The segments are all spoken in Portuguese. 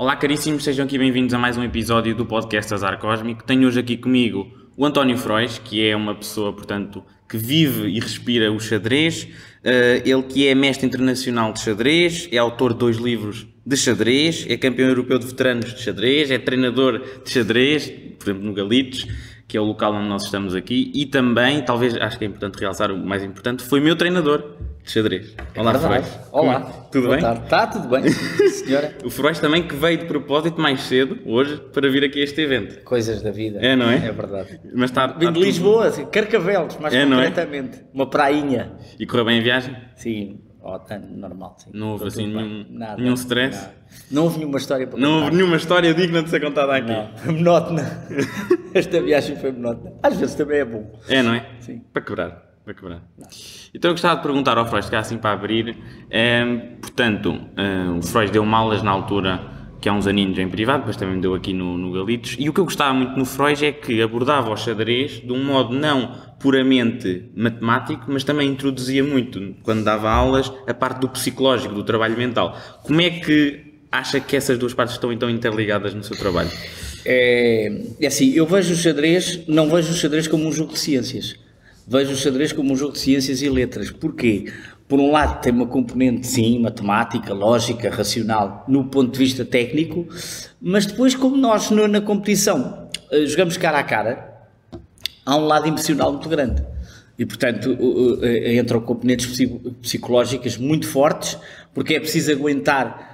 Olá caríssimos, sejam aqui bem-vindos a mais um episódio do podcast Azar Cósmico. Tenho hoje aqui comigo o António Frois, que é uma pessoa, portanto, que vive e respira o xadrez. Ele que é mestre internacional de xadrez, é autor de 2 livros de xadrez, é campeão europeu de veteranos de xadrez, é treinador de xadrez, por exemplo no Galitos, que é o local onde nós estamos aqui, e também, talvez, acho que é importante realçar o mais importante, foi meu treinador de xadrez. Olá, Frois. Olá. Tudo bem? Está tudo bem, senhora. O Frois também que veio de propósito mais cedo, hoje, para vir aqui a este evento. Coisas da vida. É, não é? É verdade. Mas Vim de Lisboa, assim, Carcavelos, mais concretamente. Não é? Uma prainha. E correu bem a viagem? Sim, normal. Sim. Não houve assim Nada, nenhum stress? Nada. Não houve nenhuma história para contar. Não houve nenhuma história digna de ser contada aqui? Não, foi monótona. Esta viagem foi monótona. Às vezes também é bom. É, não é? Sim. Para quebrar. Então eu gostava de perguntar ao Frois, que é assim para abrir, portanto, o Frois deu-me aulas na altura, que há uns aninhos em privado, depois também me deu aqui no Galitos, e o que eu gostava muito no Frois é que abordava o xadrez de um modo não puramente matemático, mas também introduzia muito, quando dava aulas, a parte do psicológico, do trabalho mental. Como é que acha que essas duas partes estão então interligadas no seu trabalho? É assim, eu vejo o xadrez, não vejo o xadrez como um jogo de ciências. Vejo o xadrez como um jogo de ciências e letras. Porquê? Por um lado tem uma componente, sim, matemática, lógica, racional, no ponto de vista técnico, mas depois, como nós na competição jogamos cara a cara, há um lado emocional muito grande. E, portanto, entram componentes psicológicas muito fortes, porque é preciso aguentar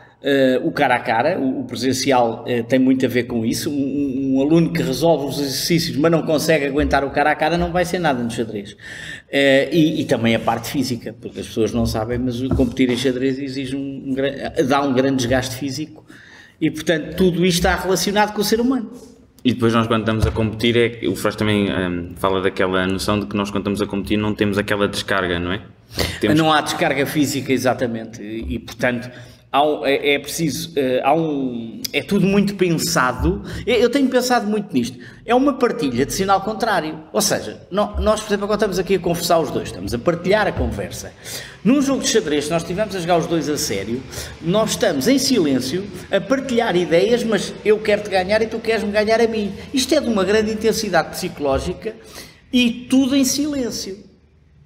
o cara a cara, o presencial tem muito a ver com isso. Um aluno que resolve os exercícios mas não consegue aguentar o cara a cara não vai ser nada no xadrez. E também a parte física, porque as pessoas não sabem, mas competir em xadrez exige dá um grande desgaste físico e, portanto, tudo isto está relacionado com o ser humano. E depois nós, quando estamos a competir, o Frois também fala daquela noção de que nós, quando estamos a competir, não temos aquela descarga, não é? Não há descarga física, exatamente, e portanto é preciso, é tudo muito pensado. Eu tenho pensado muito nisto. É uma partilha de sinal contrário, ou seja, nós, por exemplo, agora estamos aqui a conversar os dois, estamos a partilhar a conversa. Num jogo de xadrez, se nós estivermos a jogar os dois a sério, nós estamos em silêncio a partilhar ideias, mas eu quero-te ganhar e tu queres-me ganhar a mim. Isto é de uma grande intensidade psicológica e tudo em silêncio.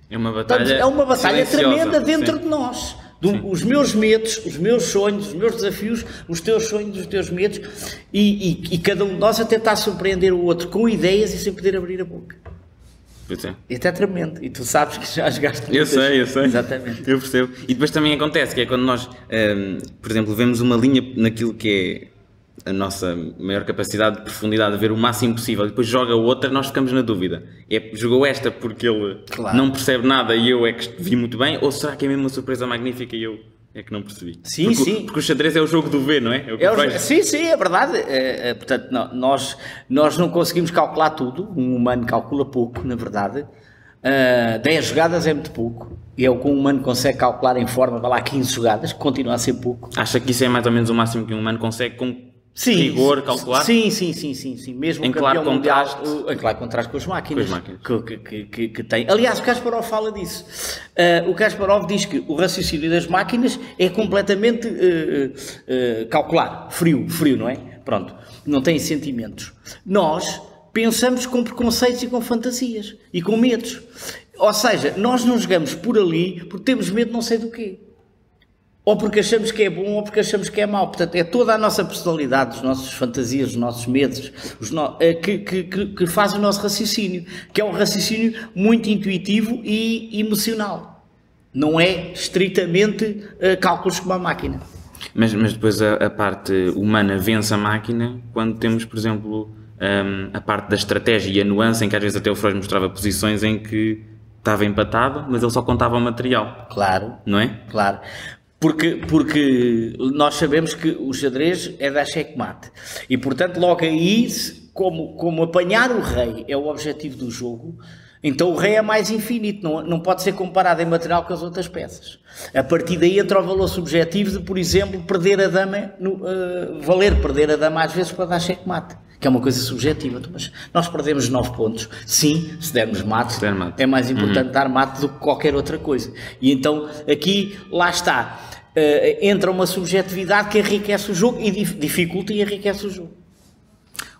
É uma batalha, portanto, é uma batalha tremenda sim, dentro de nós. Os meus medos, os meus sonhos, os meus desafios, os teus sonhos, os teus medos, e cada um de nós a tentar surpreender o outro com ideias e sem poder abrir a boca. Pois é. Isto é tremendo, e tu sabes que já jogaste Eu sei. Exatamente. Eu percebo. E depois também acontece, que é quando nós, por exemplo, vemos uma linha naquilo que é a nossa maior capacidade de profundidade, de ver o máximo possível, e depois joga outra, nós ficamos na dúvida. Jogou esta porque ele não percebe nada e eu é que vi muito bem, ou será que é mesmo uma surpresa magnífica e eu é que não percebi? Sim. Porque o xadrez é o jogo do ver, não é? Sim, é verdade. Portanto, nós não conseguimos calcular tudo, um humano calcula pouco, na verdade. 10 jogadas é muito pouco. E é o que um humano consegue calcular em forma, vai lá 15 jogadas, que continua a ser pouco. Acha que isso é mais ou menos o máximo que um humano consegue com rigor calcular? Sim. Mesmo em claro contraste. Em claro contraste com as máquinas. Que tem. Aliás, o Kasparov fala disso. O Kasparov diz que o raciocínio das máquinas é completamente calcular, frio, não é? Pronto, não tem sentimentos. Nós pensamos com preconceitos e com fantasias e com medos. Ou seja, nós não jogamos por ali porque temos medo de não sei do quê. Ou porque achamos que é bom ou porque achamos que é mau. Portanto, é toda a nossa personalidade, as nossas fantasias, os nossos medos, que faz o nosso raciocínio, que é um raciocínio muito intuitivo e emocional. Não é estritamente cálculos como a máquina. Mas depois a parte humana vence a máquina quando temos, por exemplo, a parte da estratégia e a nuance em que às vezes até o Frois mostrava posições em que estava empatado, mas ele só contava o material. Claro. Não é? Claro. Porque nós sabemos que o xadrez é dar checkmate. E, portanto, logo aí, como apanhar o rei é o objetivo do jogo, então o rei é mais infinito, não pode ser comparado em material com as outras peças. A partir daí entra o valor subjetivo de, por exemplo, perder a dama, valer perder a dama às vezes para dar checkmate, que é uma coisa subjetiva. Mas nós perdemos 9 pontos. Sim, se dermos mate, é mais importante dar mate do que qualquer outra coisa. E então aqui, lá está. entra uma subjetividade que enriquece o jogo e dificulta e enriquece o jogo.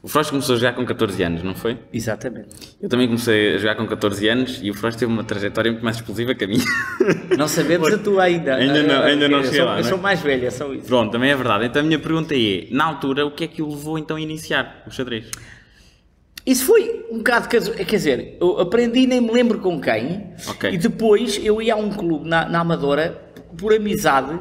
O Frois começou a jogar com 14 anos, não foi? Exatamente. Eu também comecei a jogar com 14 anos e o Frois teve uma trajetória muito mais explosiva que a minha. Não sabemos a tua ainda. Ainda não cheguei lá. Eu sou mais velha, só isso. Pronto, também é verdade. Então a minha pergunta é, na altura, o que é que o levou então a iniciar o xadrez? Isso foi um bocado, quer dizer, eu aprendi, nem me lembro com quem, Ok. e depois eu ia a um clube na Amadora, por amizade,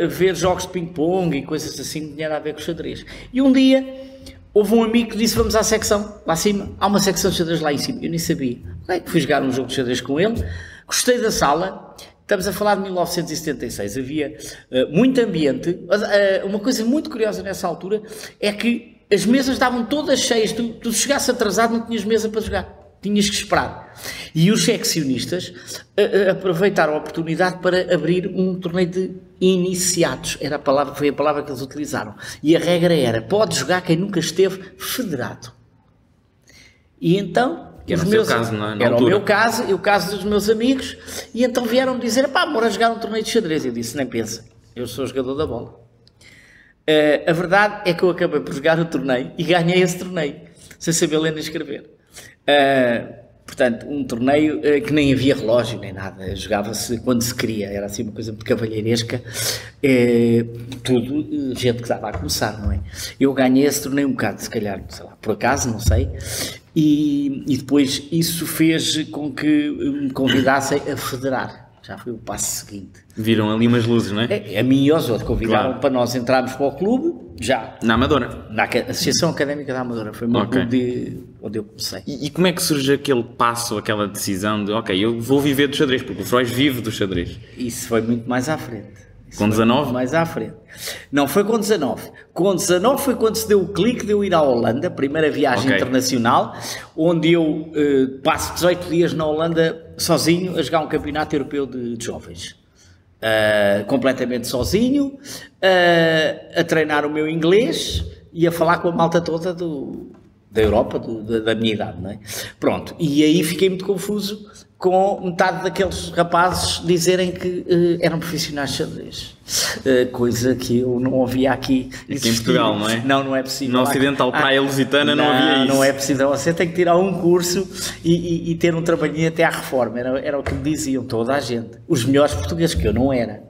a ver jogos de ping-pong e coisas assim que tinha a ver com xadrez. E um dia houve um amigo que disse: vamos à secção, lá acima, há uma secção de xadrez lá em cima, eu nem sabia. Okay, fui jogar um jogo de xadrez com ele, gostei da sala. Estamos a falar de 1976, havia muito ambiente. Uma coisa muito curiosa nessa altura é que as mesas estavam todas cheias, tu chegasses atrasado não tinhas mesa para jogar, tinhas que esperar. E os seccionistas aproveitaram a oportunidade para abrir um torneio de iniciados, foi a palavra que eles utilizaram. E a regra era: pode jogar quem nunca esteve federado. E então... Era o meu caso, não é? Era o meu caso e o caso dos meus amigos, e então vieram-me dizer: pá, bora jogar um torneio de xadrez. Eu disse: nem pensa, eu sou jogador da bola. A verdade é que eu acabei por jogar o torneio e ganhei esse torneio, sem saber ler nem escrever. Portanto, um torneio que nem havia relógio nem nada, jogava-se quando se queria, era assim uma coisa muito cavalheiresca, tudo gente que estava a começar, não é? Eu ganhei esse torneio um bocado, se calhar, sei lá, por acaso, não sei, e depois isso fez com que me convidassem a federar. Já foi o passo seguinte. Viram ali umas luzes, não é? A mim e aos outros convidaram para nós entrarmos para o clube, já. Na Amadora? Na Associação Académica da Amadora, foi o meu clube onde eu comecei. E como é que surge aquele passo, aquela decisão de, ok, eu vou viver do xadrez, porque o Frois vive do xadrez? Isso foi muito mais à frente. Com 19? Mais à frente. Não foi com 19. Com 19 foi quando se deu o clique de eu ir à Holanda, primeira viagem internacional, onde eu passo 18 dias na Holanda sozinho a jogar um campeonato europeu de jovens. Completamente sozinho, a treinar o meu inglês e a falar com a malta toda da Europa, da minha idade, não é? Pronto, e aí fiquei muito confuso com metade daqueles rapazes dizerem que eram profissionais de xadrez, coisa que eu não ouvia aqui em Portugal, não é? Não é possível. Na Ocidental, Praia Lusitana, não havia isso. Não é possível, você tem que tirar um curso e ter um trabalhinho até à reforma, era o que me diziam toda a gente, os melhores portugueses, que eu não era.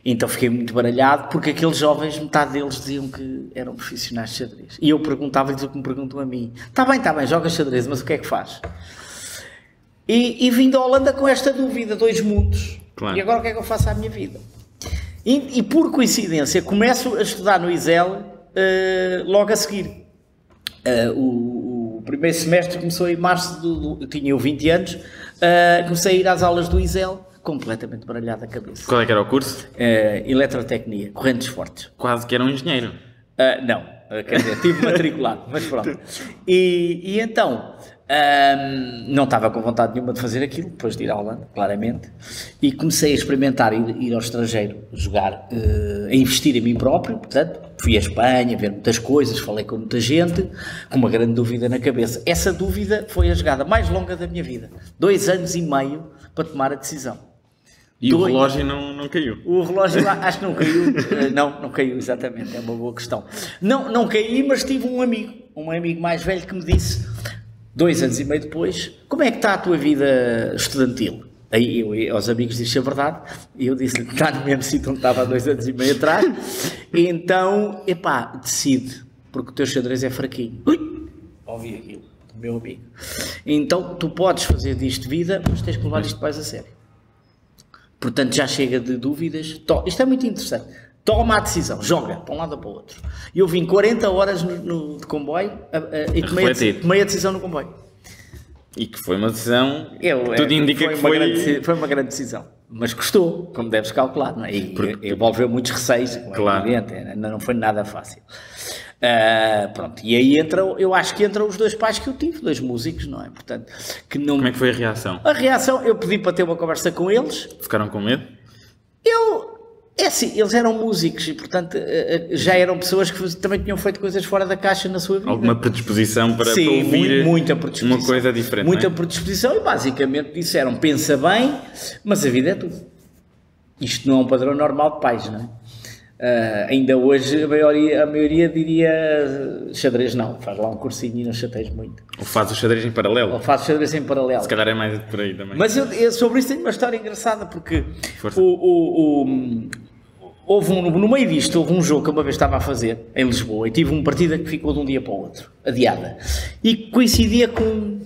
Então fiquei muito baralhado, porque aqueles jovens, metade deles diziam que eram profissionais de xadrez, e eu perguntava-lhes o que me perguntam a mim: está bem, joga xadrez, mas o que é que faz? E vim da Holanda com esta dúvida, 2 mundos. Claro. E agora o que é que eu faço à minha vida? E por coincidência começo a estudar no ISEL logo a seguir. O primeiro semestre começou em março, tinha eu 20 anos, comecei a ir às aulas do ISEL, completamente baralhado a cabeça. Qual é que era o curso? Eletrotecnia, correntes fortes. Quase que era um engenheiro. Não, quer dizer, tive matriculado, mas pronto. E então... não estava com vontade nenhuma de fazer aquilo, depois de ir à Holanda, claramente, e comecei a experimentar ir ao estrangeiro, jogar, a investir em mim próprio. Portanto, fui à Espanha, ver muitas coisas, falei com muita gente, com uma grande dúvida na cabeça. Essa dúvida foi a jogada mais longa da minha vida, 2 anos e meio para tomar a decisão. E o relógio não caiu? O relógio acho que não caiu, não caiu, exatamente, é uma boa questão. Não caí, mas tive um amigo mais velho que me disse... 2 anos e meio depois: como é que está a tua vida estudantil? Aí eu aos amigos disse a verdade, e eu disse-lhe que está no mesmo sítio onde estava há 2 anos e meio atrás. E então, decide, porque o teu xadrez é fraquinho. Ouvi aquilo do meu amigo. Então, tu podes fazer disto vida, mas tens que levar isto mais a sério. Portanto, já chega de dúvidas. Isto é muito interessante. Toma a decisão, joga para um lado ou para o outro. E eu vim 40 horas de comboio e tomei a decisão no comboio. E que foi uma decisão, tudo indica que foi uma grande decisão. Mas custou, como deves calcular, não é? E envolveu muitos receios, claro. Evidente, não foi nada fácil. Pronto, e aí eu acho que entram os 2 pais que eu tive, 2 músicos, não é? Portanto, como é que foi a reação? A reação, eu pedi para ter uma conversa com eles. Ficaram com medo? Assim, eles eram músicos e, portanto, já eram pessoas que também tinham feito coisas fora da caixa na sua vida. Alguma predisposição para ouvir muita predisposição. Uma coisa diferente, muita predisposição, e basicamente disseram: pensa bem, mas a vida é tudo. Isto não é um padrão normal de pais, não é? Ainda hoje a maioria diria xadrez não, faz lá um cursinho e não chateias muito. Ou faz o xadrez em paralelo. Ou faz xadrez em paralelo. Se calhar é mais por aí também. Mas eu sobre isso tenho uma história engraçada, porque houve no meio disto, houve um jogo que eu uma vez estava a fazer em Lisboa e tive uma partida que ficou de um dia para o outro, adiada. E coincidia com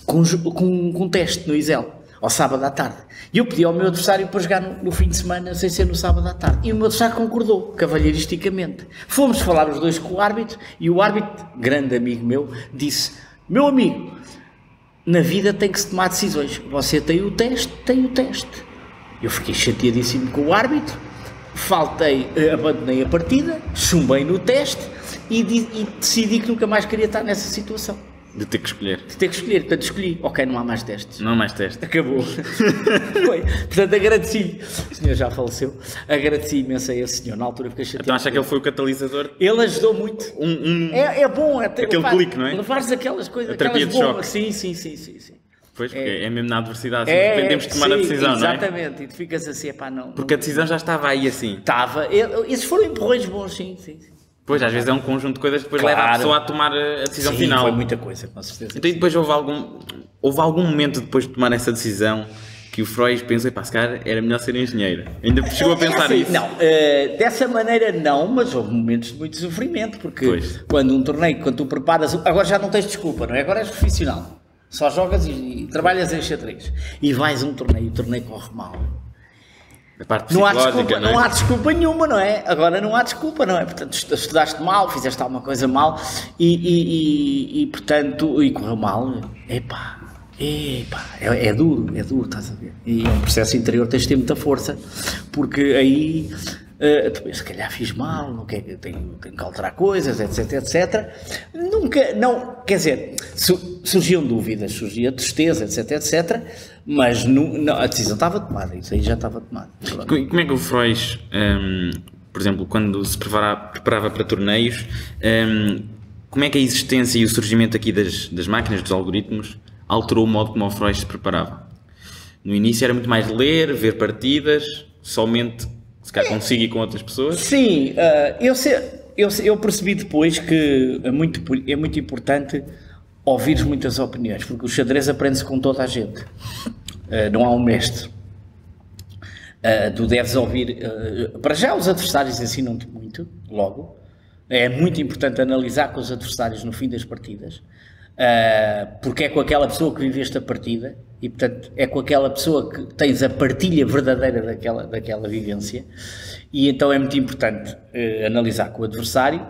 um teste no Isel, ao sábado à tarde. E eu pedi ao meu adversário para jogar no fim de semana, sem ser no sábado à tarde. E o meu adversário concordou, cavalheiristicamente. Fomos falar os dois com o árbitro e o árbitro, grande amigo meu, disse: meu amigo, na vida tem que se tomar decisões. Você tem o teste. Eu fiquei chateadíssimo com o árbitro, abandonei a partida, chumbei no teste e decidi que nunca mais queria estar nessa situação. De ter que escolher. Portanto escolhi. Ok, não há mais testes. Não há mais testes. Acabou. Foi. Portanto, agradeci. O senhor já faleceu. Agradeci imenso a esse senhor. Na altura fiquei chateado. Então acha que ele foi o catalisador? Ele ajudou muito. É bom. Aquele clique, não é? Levares aquelas coisas. A terapia de choque. Sim. Pois, porque é mesmo na adversidade. Assim, dependemos de tomar a decisão, não é? Exatamente. E tu ficas assim, não. Porque a decisão já estava aí assim. Estava. Esses foram empurrões bons, sim. Pois, às vezes é um conjunto de coisas que depois leva a pessoa a tomar a decisão final. Foi muita coisa, com certeza. Então, e depois houve algum momento depois de tomar essa decisão que o Freud pensou, se calhar era melhor ser engenheiro. Ainda chegou a pensar nisso? Não, dessa maneira não, mas houve momentos de muito sofrimento, porque quando tu preparas, agora já não tens desculpa, não é? Agora és profissional, só jogas e trabalhas em xadrez e vais a um torneio, o torneio corre mal. A parte psicológica, não há desculpa nenhuma, não é? Agora não há desculpa, não é? Portanto, estudaste mal, fizeste alguma coisa mal e portanto, e correu mal. É duro, estás a ver? E é um processo interior, tens de ter muita força, porque aí, se calhar fiz mal, tenho que alterar coisas, etc. Nunca, não, quer dizer, surgiam dúvidas, surgia tristeza, etc. Mas a decisão estava tomada, isso aí já estava tomado. E como é que o Freud, por exemplo, quando se preparava para torneios, como é que a existência e o surgimento aqui das máquinas, dos algoritmos, alterou o modo como o Freud se preparava? No início era muito mais ler, ver partidas, somente se calhar consigo e com outras pessoas? Sim, eu percebi depois que é muito importante ouvires muitas opiniões, porque o xadrez aprende-se com toda a gente. Não há um mestre. Tu deves ouvir... para já os adversários ensinam-te muito, logo. É muito importante analisar com os adversários no fim das partidas, porque é com aquela pessoa que viveste a partida e, portanto, é com aquela pessoa que tens a partilha verdadeira daquela vivência, e então é muito importante analisar com o adversário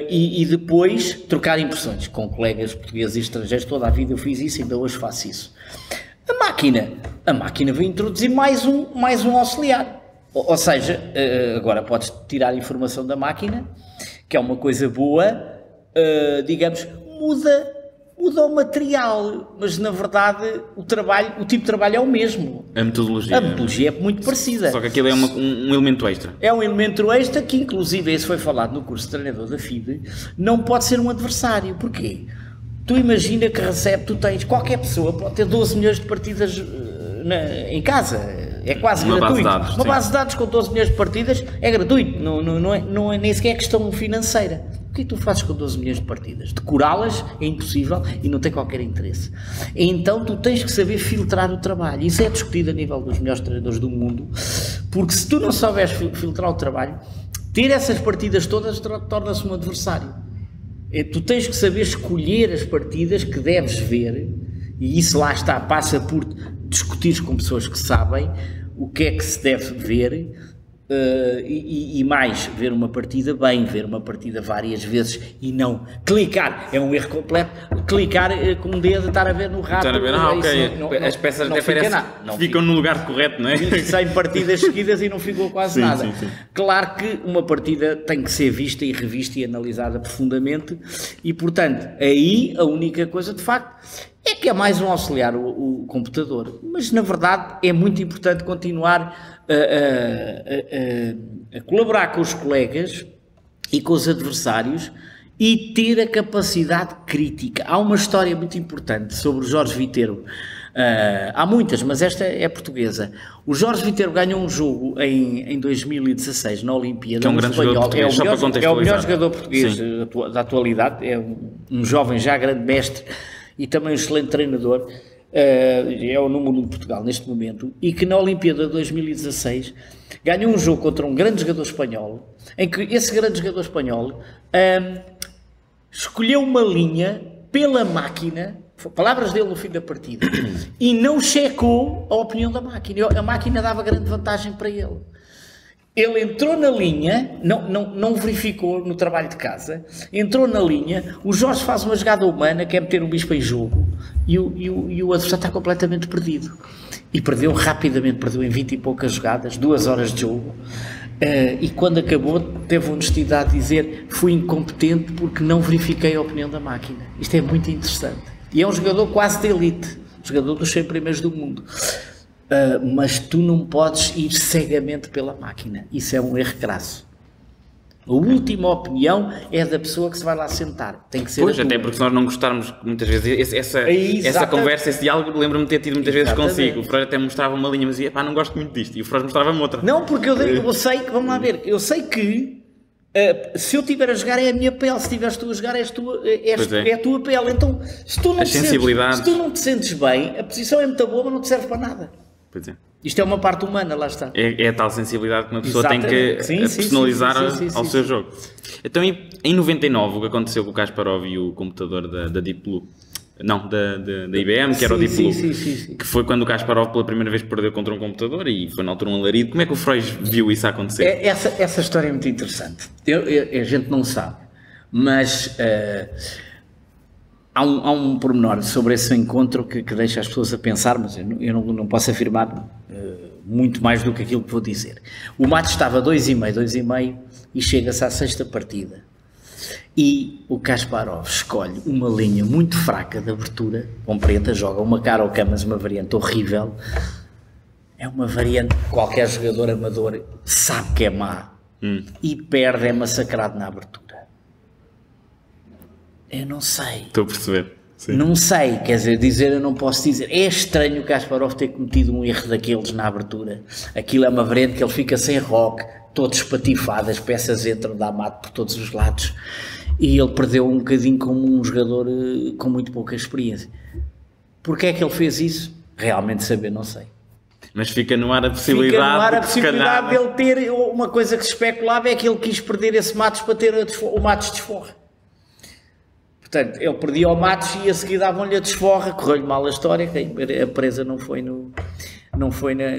e depois trocar impressões com colegas portugueses e estrangeiros. Toda a vida eu fiz isso e ainda hoje faço isso. A máquina vai introduzir mais um auxiliar, ou seja, agora podes tirar a informação da máquina, que é uma coisa boa, digamos, muda o material, mas na verdade o tipo de trabalho é o mesmo. A metodologia é muito parecida. Só que aquilo é um elemento extra. É um elemento extra que, inclusive, esse foi falado no curso de treinador da FIDE, não pode ser um adversário. Porquê? Tu imagina que qualquer pessoa pode ter 12 milhões de partidas em casa, é quase gratuito. Uma base de dados com 12 milhões de partidas é gratuito, não é nem sequer questão financeira. O que é que tu fazes com 12 milhões de partidas? Decorá-las é impossível e não tem qualquer interesse. Então tu tens que saber filtrar o trabalho. Isso é discutido a nível dos melhores treinadores do mundo, porque se tu não souberes filtrar o trabalho, ter essas partidas todas torna-se um adversário. Tu tens que saber escolher as partidas que deves ver, e isso lá está, passa por discutir com pessoas que sabem o que é que se deve ver, e mais, ver uma partida bem, ver uma partida várias vezes e não clicar, é um erro completo, clicar com o dedo, estar a ver no rato. As peças até ficam no lugar correto, não é? 100 partidas seguidas e não ficou quase nada. Sim. Claro que uma partida tem que ser vista e revista e analisada profundamente e, portanto, aí a única coisa de facto é que é mais um auxiliar o computador, mas na verdade é muito importante continuar a colaborar com os colegas e com os adversários e ter a capacidade crítica. Há uma história muito importante sobre o Jorge Viterbo, Há muitas, mas esta é portuguesa. O Jorge Viterbo ganhou um jogo em 2016 na Olimpíada. Que é um grande jogador português, só para contextualizar. É o melhor jogador português da atualidade. É um jovem já grande mestre e também um excelente treinador. É o número 1 de Portugal neste momento. E que na Olimpíada de 2016 ganhou um jogo contra um grande jogador espanhol, em que esse grande jogador espanhol escolheu uma linha pela máquina, palavras dele no fim da partida, e não checou a opinião da máquina. A máquina dava grande vantagem para ele. Ele entrou na linha, não verificou no trabalho de casa, entrou na linha, o Jorge faz uma jogada humana, quer meter o Bispo em jogo, e o adversário está completamente perdido. E perdeu rapidamente, perdeu em 20 e poucas jogadas, 2 horas de jogo, e quando acabou teve a honestidade de dizer: fui incompetente porque não verifiquei a opinião da máquina. Isto é muito interessante. E é um jogador quase de elite, jogador dos 100 primeiros do mundo. Mas tu não podes ir cegamente pela máquina, isso é um erro crasso. A última opinião é da pessoa que se vai lá sentar, tem que ser pois, até porque se nós não gostarmos muitas vezes, essa conversa, esse diálogo, lembro-me de ter tido muitas vezes consigo. O Freud até mostrava uma linha, mas dizia: pá, não gosto muito disto, e o Freud mostrava-me outra. Não, porque eu sei que, vamos lá ver, eu sei que se eu estiver a jogar é a minha pele, se estiveres tu a jogar é a tua pele. Então, se tu não te sentes bem, a posição é muito boa, mas não te serve para nada. Pois é. Isto é uma parte humana, lá está. É a tal sensibilidade que uma pessoa tem que personalizar ao seu jogo. Então, em 99, o que aconteceu com o Kasparov e o computador da Deep Blue, não, da IBM, que era o Deep Blue, que foi quando o Kasparov pela primeira vez perdeu contra um computador e foi na altura um alarido. Como é que o Freud viu isso acontecer? Essa história é muito interessante. A gente não sabe, mas há um pormenor sobre esse encontro que deixa as pessoas a pensar, mas eu não posso afirmar muito mais do que aquilo que vou dizer. O mate estava 2,5 e chega-se à 6ª partida. E o Kasparov escolhe uma linha muito fraca de abertura, com preta, joga uma cara ao camas, uma variante horrível. É uma variante que qualquer jogador amador sabe que é má. E perde, é massacrado na abertura. Eu não sei. Estou a perceber. Sim. Não sei, quer dizer, eu não posso dizer. É estranho o Kasparov ter cometido um erro daqueles na abertura. Aquilo é uma variante que ele fica sem rock, todo espatifado, as peças entram, dá mate por todos os lados. E ele perdeu um bocadinho como um jogador com muito pouca experiência. Porquê é que ele fez isso? Realmente saber, não sei. Mas fica no ar a possibilidade, dele ter uma coisa que se especulava, é que ele quis perder esse Matos para ter o Matos desforra. Portanto, ele perdia o Matos e a seguir davam-lhe a desforra, correu-lhe mal a história, a presa não foi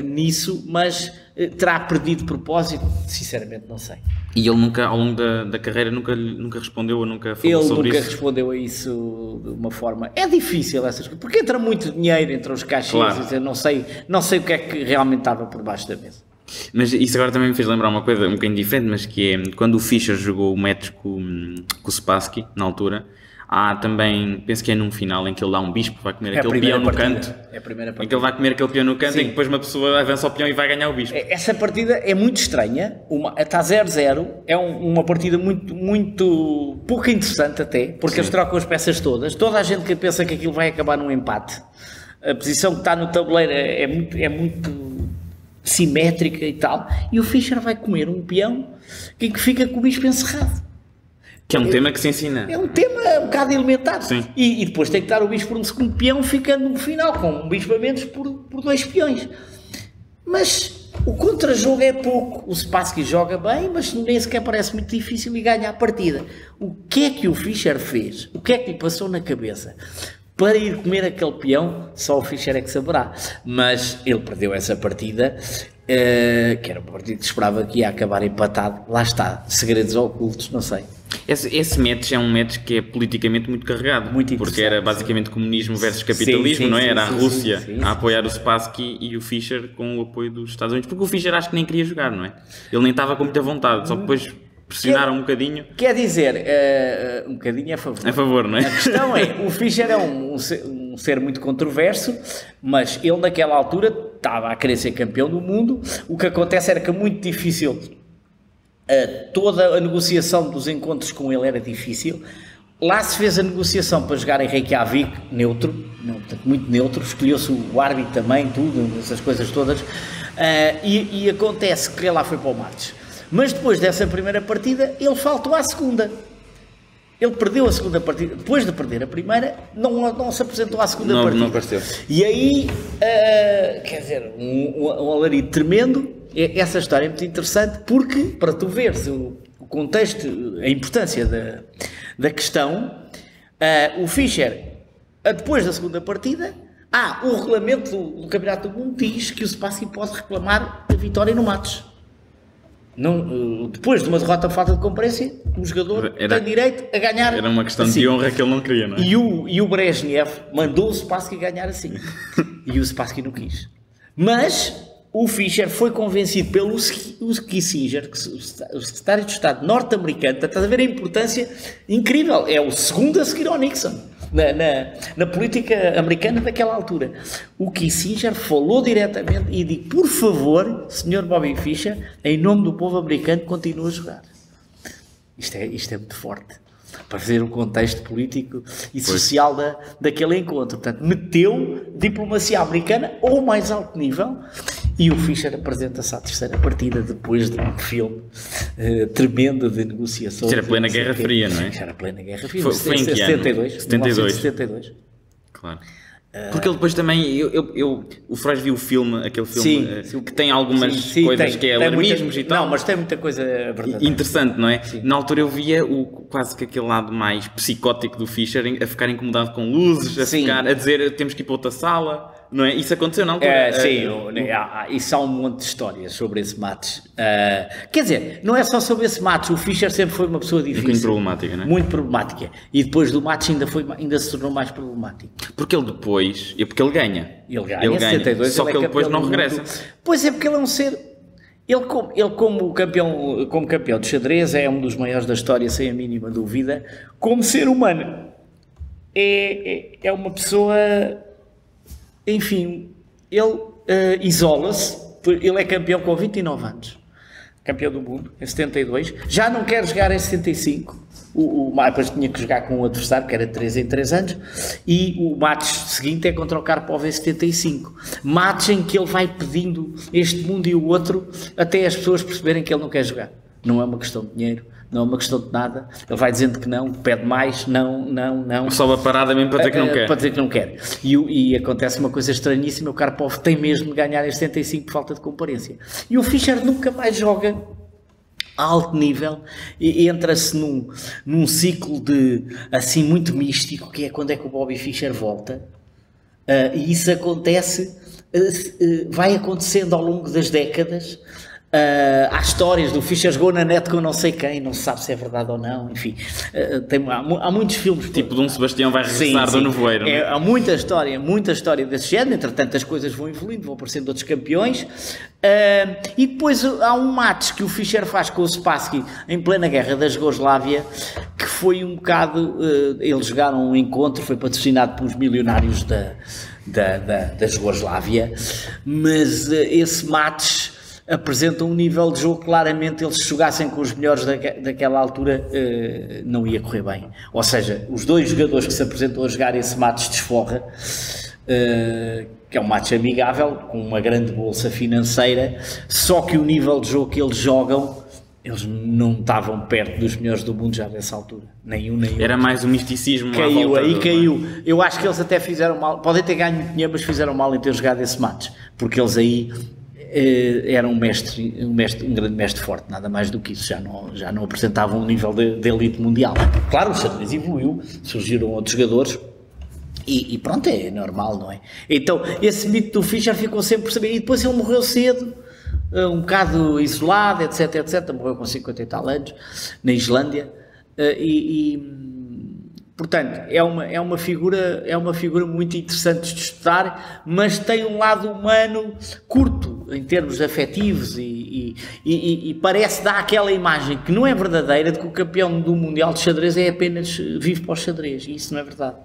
nisso, mas terá perdido de propósito, sinceramente não sei. E ele nunca, ao longo da carreira, nunca respondeu ou nunca falou sobre isso? Ele nunca respondeu a isso de uma forma... É difícil essas coisas, porque entra muito dinheiro, entre os cachês, claro. Não sei o que é que realmente estava por baixo da mesa. Mas isso agora também me fez lembrar uma coisa um bocadinho diferente, mas que é, quando o Fischer jogou o match com o Spassky, na altura... Há também, penso que é num final em que ele dá um bispo, vai comer aquele peão no canto. É a primeira partida. Em que ele vai comer aquele peão no canto. Sim. E depois uma pessoa avança o peão e vai ganhar o bispo. Essa partida é muito estranha, está 0-0, é uma partida muito pouco interessante até, porque Sim. Eles trocam as peças todas. Toda a gente que pensa que aquilo vai acabar num empate. A posição que está no tabuleiro é muito simétrica e tal. E o Fischer vai comer um peão que fica com o bispo encerrado. Que é um tema que se ensina. É um tema um bocado elementar. Sim. E depois tem que dar o bispo por um segundo peão, ficando no final, com um bispo a menos por 2 peões. Mas o contrajogo é pouco. O Spassky joga bem, mas nem sequer parece muito difícil e ganha a partida. O que é que o Fischer fez? O que é que lhe passou na cabeça? Para ir comer aquele peão, só o Fischer é que saberá. Mas ele perdeu essa partida, que era uma partida que esperava que ia acabar empatado. Lá está, segredos ocultos, não sei. Esse match é um match que é politicamente muito carregado, porque era basicamente comunismo versus capitalismo, sim, não é? Era a Rússia a apoiar o Spassky e o Fischer com o apoio dos Estados Unidos, porque o Fischer acho que nem queria jogar, não é? Ele nem estava com muita vontade, só que depois pressionaram um bocadinho. Quer dizer, um bocadinho a favor. A favor, não é? A questão é, o Fischer é um ser muito controverso, mas ele naquela altura estava a querer ser campeão do mundo. O que acontece era que é muito difícil... toda a negociação dos encontros com ele era difícil. Lá se fez a negociação para jogar em Reykjavik, neutro, portanto, muito neutro, escolheu-se o árbitro também, tudo, essas coisas todas, e acontece que ele lá foi para o Matos. Mas depois dessa primeira partida, ele faltou à segunda. Ele perdeu a segunda partida, depois de perder a primeira, não se apresentou à segunda partida. Não apareceu. E aí, quer dizer, um alarido tremendo. Essa história é muito interessante porque, para tu veres o contexto, a importância da questão, o Fischer, depois da segunda partida, o regulamento do Campeonato do Mundo diz que o Spassky pode reclamar a vitória no Matos. Depois de uma derrota por falta de comparência, o jogador tem direito a ganhar. Era uma questão assim. De honra que ele não queria, não é? E o Brezhnev mandou o Spassky ganhar assim. E o Spassky não quis. Mas o Fischer foi convencido pelo Kissinger, o secretário de Estado norte-americano. Estás a ver a importância incrível. É o segundo a seguir ao Nixon. Na política americana daquela altura. O Kissinger falou diretamente e disse: por favor, Sr. Bobby Fischer, em nome do povo americano, continue a jogar. Isto é muito forte para fazer o contexto político e social daquele encontro. Portanto, meteu diplomacia americana ao mais alto nível. E o Fischer apresenta-se à terceira partida depois de um filme tremendo de negociações. Era plena Guerra Fria, não é? Era plena Guerra Fria. Foi em que 72. ano? 72. Claro. Porque ele depois também, o Freud viu aquele filme que tem algumas coisas que é alarmismos e tal. Não, mas tem muita coisa verdadeira. Interessante, não é? Sim. Na altura eu via quase que aquele lado mais psicótico do Fischer a ficar incomodado com luzes, a dizer temos que ir para outra sala. Não é? Isso aconteceu na altura? Isso há um monte de histórias sobre esse Matos. Quer dizer, não é só sobre esse Matos. O Fischer sempre foi uma pessoa difícil. Muito problemática, não é? Muito problemática. E depois do Matos ainda se tornou mais problemático. Porque ele depois... Porque ele ganha. Ele ganha. 72, só que ele depois não regressa. Pois é, porque ele é um ser... Ele como campeão de xadrez, é um dos maiores da história, sem a mínima dúvida. Como ser humano, é uma pessoa... Enfim, ele isola-se, ele é campeão com 29 anos, campeão do mundo, em 72, já não quer jogar em 75, o Matos tinha que jogar com um adversário que era de 3 em 3 anos, e o Matos seguinte é contra o Karpov em 75, Matos em que ele vai pedindo este mundo e o outro, até as pessoas perceberem que ele não quer jogar, não é uma questão de dinheiro, não é uma questão de nada, ele vai dizendo que não, pede mais, não. Sobe a parada mesmo para dizer que não quer. Para dizer que não quer. E acontece uma coisa estranhíssima, o Karpov tem mesmo de ganhar em 75 por falta de comparência. E o Fischer nunca mais joga a alto nível, e entra-se num ciclo assim muito místico, que é quando é que o Bobby Fischer volta, e isso vai acontecendo ao longo das décadas. Há histórias do Fischer jogou na net com não sei quem, não se sabe se é verdade ou não, enfim, há muitos filmes tipo de um Sebastião vai regressar do nevoeiro, não é? Há muita história desse género. Entretanto as coisas vão evoluindo, vão aparecendo outros campeões, e depois há um match que o Fischer faz com o Spassky em plena guerra da Jugoslávia, que foi um bocado, eles jogaram um encontro, foi patrocinado pelos milionários da Jugoslávia, mas esse match apresenta um nível de jogo, claramente eles se jogassem com os melhores daquela altura, não ia correr bem. Ou seja, os dois jogadores que se apresentam a jogar esse match de desforra, que é um match amigável, com uma grande bolsa financeira, só que o nível de jogo que eles jogam, eles não estavam perto dos melhores do mundo já nessa altura. Nem um. Era mais um misticismo. Caiu. Eu acho que eles até fizeram mal, podem ter ganho muito dinheiro, mas fizeram mal em ter jogado esse match, porque eles aí... era um grande mestre forte, nada mais do que isso, já não apresentavam um nível de elite mundial. Claro, o xadrez evoluiu, surgiram outros jogadores e pronto, é normal, não é? Então, esse mito do Fischer ficou sempre por saber, e depois ele morreu cedo, um bocado isolado, etc, morreu com 50 e tal anos, na Islândia, portanto, é uma figura muito interessante de estudar, mas tem um lado humano curto, em termos afetivos, e parece dar aquela imagem que não é verdadeira, de que o campeão do Mundial de Xadrez vive para o xadrez, e isso não é verdade.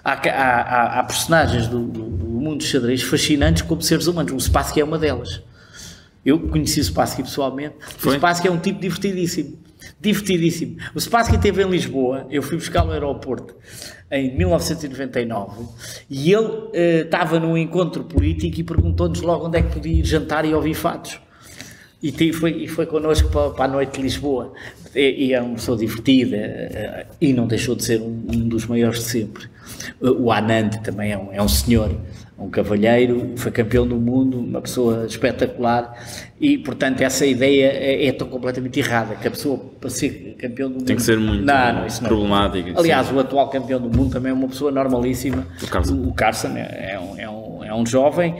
Há personagens do mundo de xadrez fascinantes como seres humanos, o Spassky é uma delas. Eu conheci o Spassky pessoalmente, o Spassky é um tipo divertidíssimo. Divertidíssimo. O Spassky esteve em Lisboa, eu fui buscá-lo ao aeroporto em 1999 e ele estava num encontro político e perguntou-nos logo onde é que podia ir jantar e ouvir fados. E foi connosco para a noite de Lisboa. E é uma pessoa divertida e não deixou de ser um dos maiores de sempre. O Anand também é um senhor, um cavalheiro, foi campeão do mundo, uma pessoa espetacular e, portanto, essa ideia é tão completamente errada, que a pessoa, para ser campeão do mundo... Tem que ser muito problemática. Aliás, o atual campeão do mundo também é uma pessoa normalíssima. O Carson é um jovem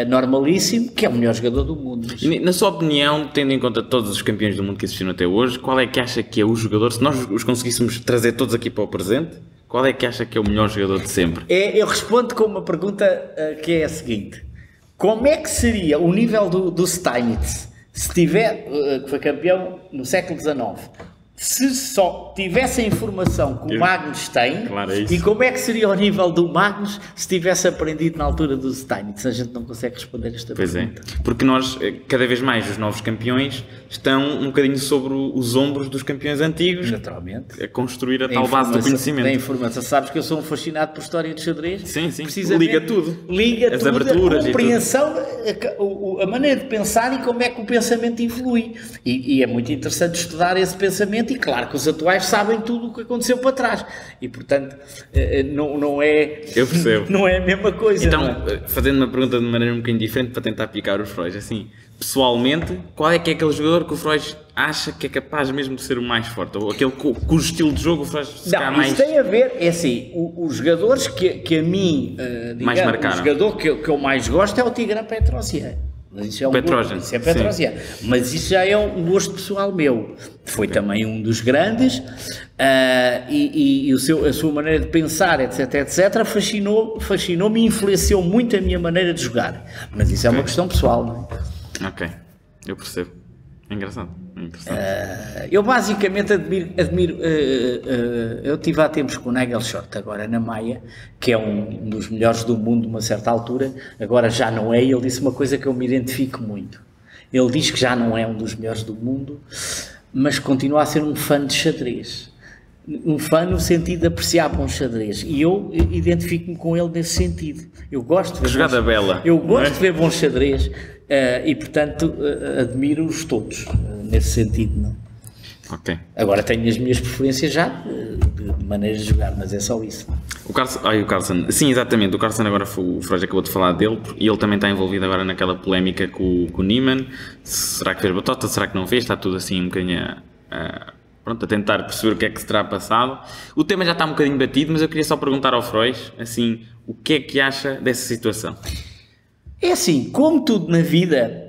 normalíssimo, que é o melhor jogador do mundo. E, na sua opinião, tendo em conta todos os campeões do mundo que existiram até hoje, qual é que acha que é o jogador, se nós os conseguíssemos trazer todos aqui para o presente, qual é que acha que é o melhor jogador de sempre? Eu respondo com uma pergunta que é a seguinte: como é que seria o nível do Steinitz se tiver, que foi campeão no século XIX, se só tivesse a informação que o Magnus tem, claro, é e como é que seria o nível do Magnus se tivesse aprendido na altura do Steinitz? A gente não consegue responder esta pergunta. Pois é, porque nós, cada vez mais, os novos campeões estão um bocadinho sobre os ombros dos campeões antigos, naturalmente, a construir a tal base do conhecimento. Da informação. Sabes que eu sou um fascinado por história de xadrez? Sim, liga tudo. Liga as tudo, aberturas, a compreensão, a maneira de pensar e como é que o pensamento evolui. E é muito interessante estudar esse pensamento. E claro que os atuais sabem tudo o que aconteceu para trás e, portanto, não é... Eu percebo. Não é a mesma coisa. Então, fazendo uma pergunta de maneira um bocadinho diferente para tentar picar os Freud, assim, pessoalmente, qual é que é aquele jogador que o Freud acha que é capaz mesmo de ser o mais forte? Ou aquele cujo estilo de jogo o Freud se calhar mais... Isso tem a ver, é assim, os jogadores que a mim, digamos, mais marcaram. O jogador que eu mais gosto é o Tigran Petrosyan. Mas isso é Petrosyan. Isso é Petrosyan. Mas isso já é um gosto pessoal meu. Foi também um dos grandes e a sua maneira de pensar, etc, fascinou-me e influenciou muito a minha maneira de jogar. Mas isso é uma questão pessoal, não é? Ok, eu percebo. É engraçado. Eu basicamente admiro eu estive há tempos com o Nigel Short agora na Maia, que é um dos melhores do mundo uma certa altura, agora já não é, e ele disse uma coisa que eu me identifico muito. Ele diz que já não é um dos melhores do mundo, mas continua a ser um fã de xadrez. Um fã no sentido de apreciar bom xadrez, e eu identifico-me com ele nesse sentido. Eu gosto de ver jogada bela. Eu gosto de ver bom xadrez e, portanto, admiro-os todos nesse sentido, não? Ok. Agora tenho as minhas preferências já de maneiras de jogar, mas é só isso. O Carlsen, sim, exatamente. O Carlsen agora o Freud acabou de falar dele e ele também está envolvido agora naquela polémica com o Niemann. Será que fez batota? Será que não fez? Está tudo assim um bocadinho pronto, a tentar perceber o que é que se terá passado. O tema já está um bocadinho batido, mas eu queria só perguntar ao Freud, assim, o que é que acha dessa situação? É assim, como tudo na vida,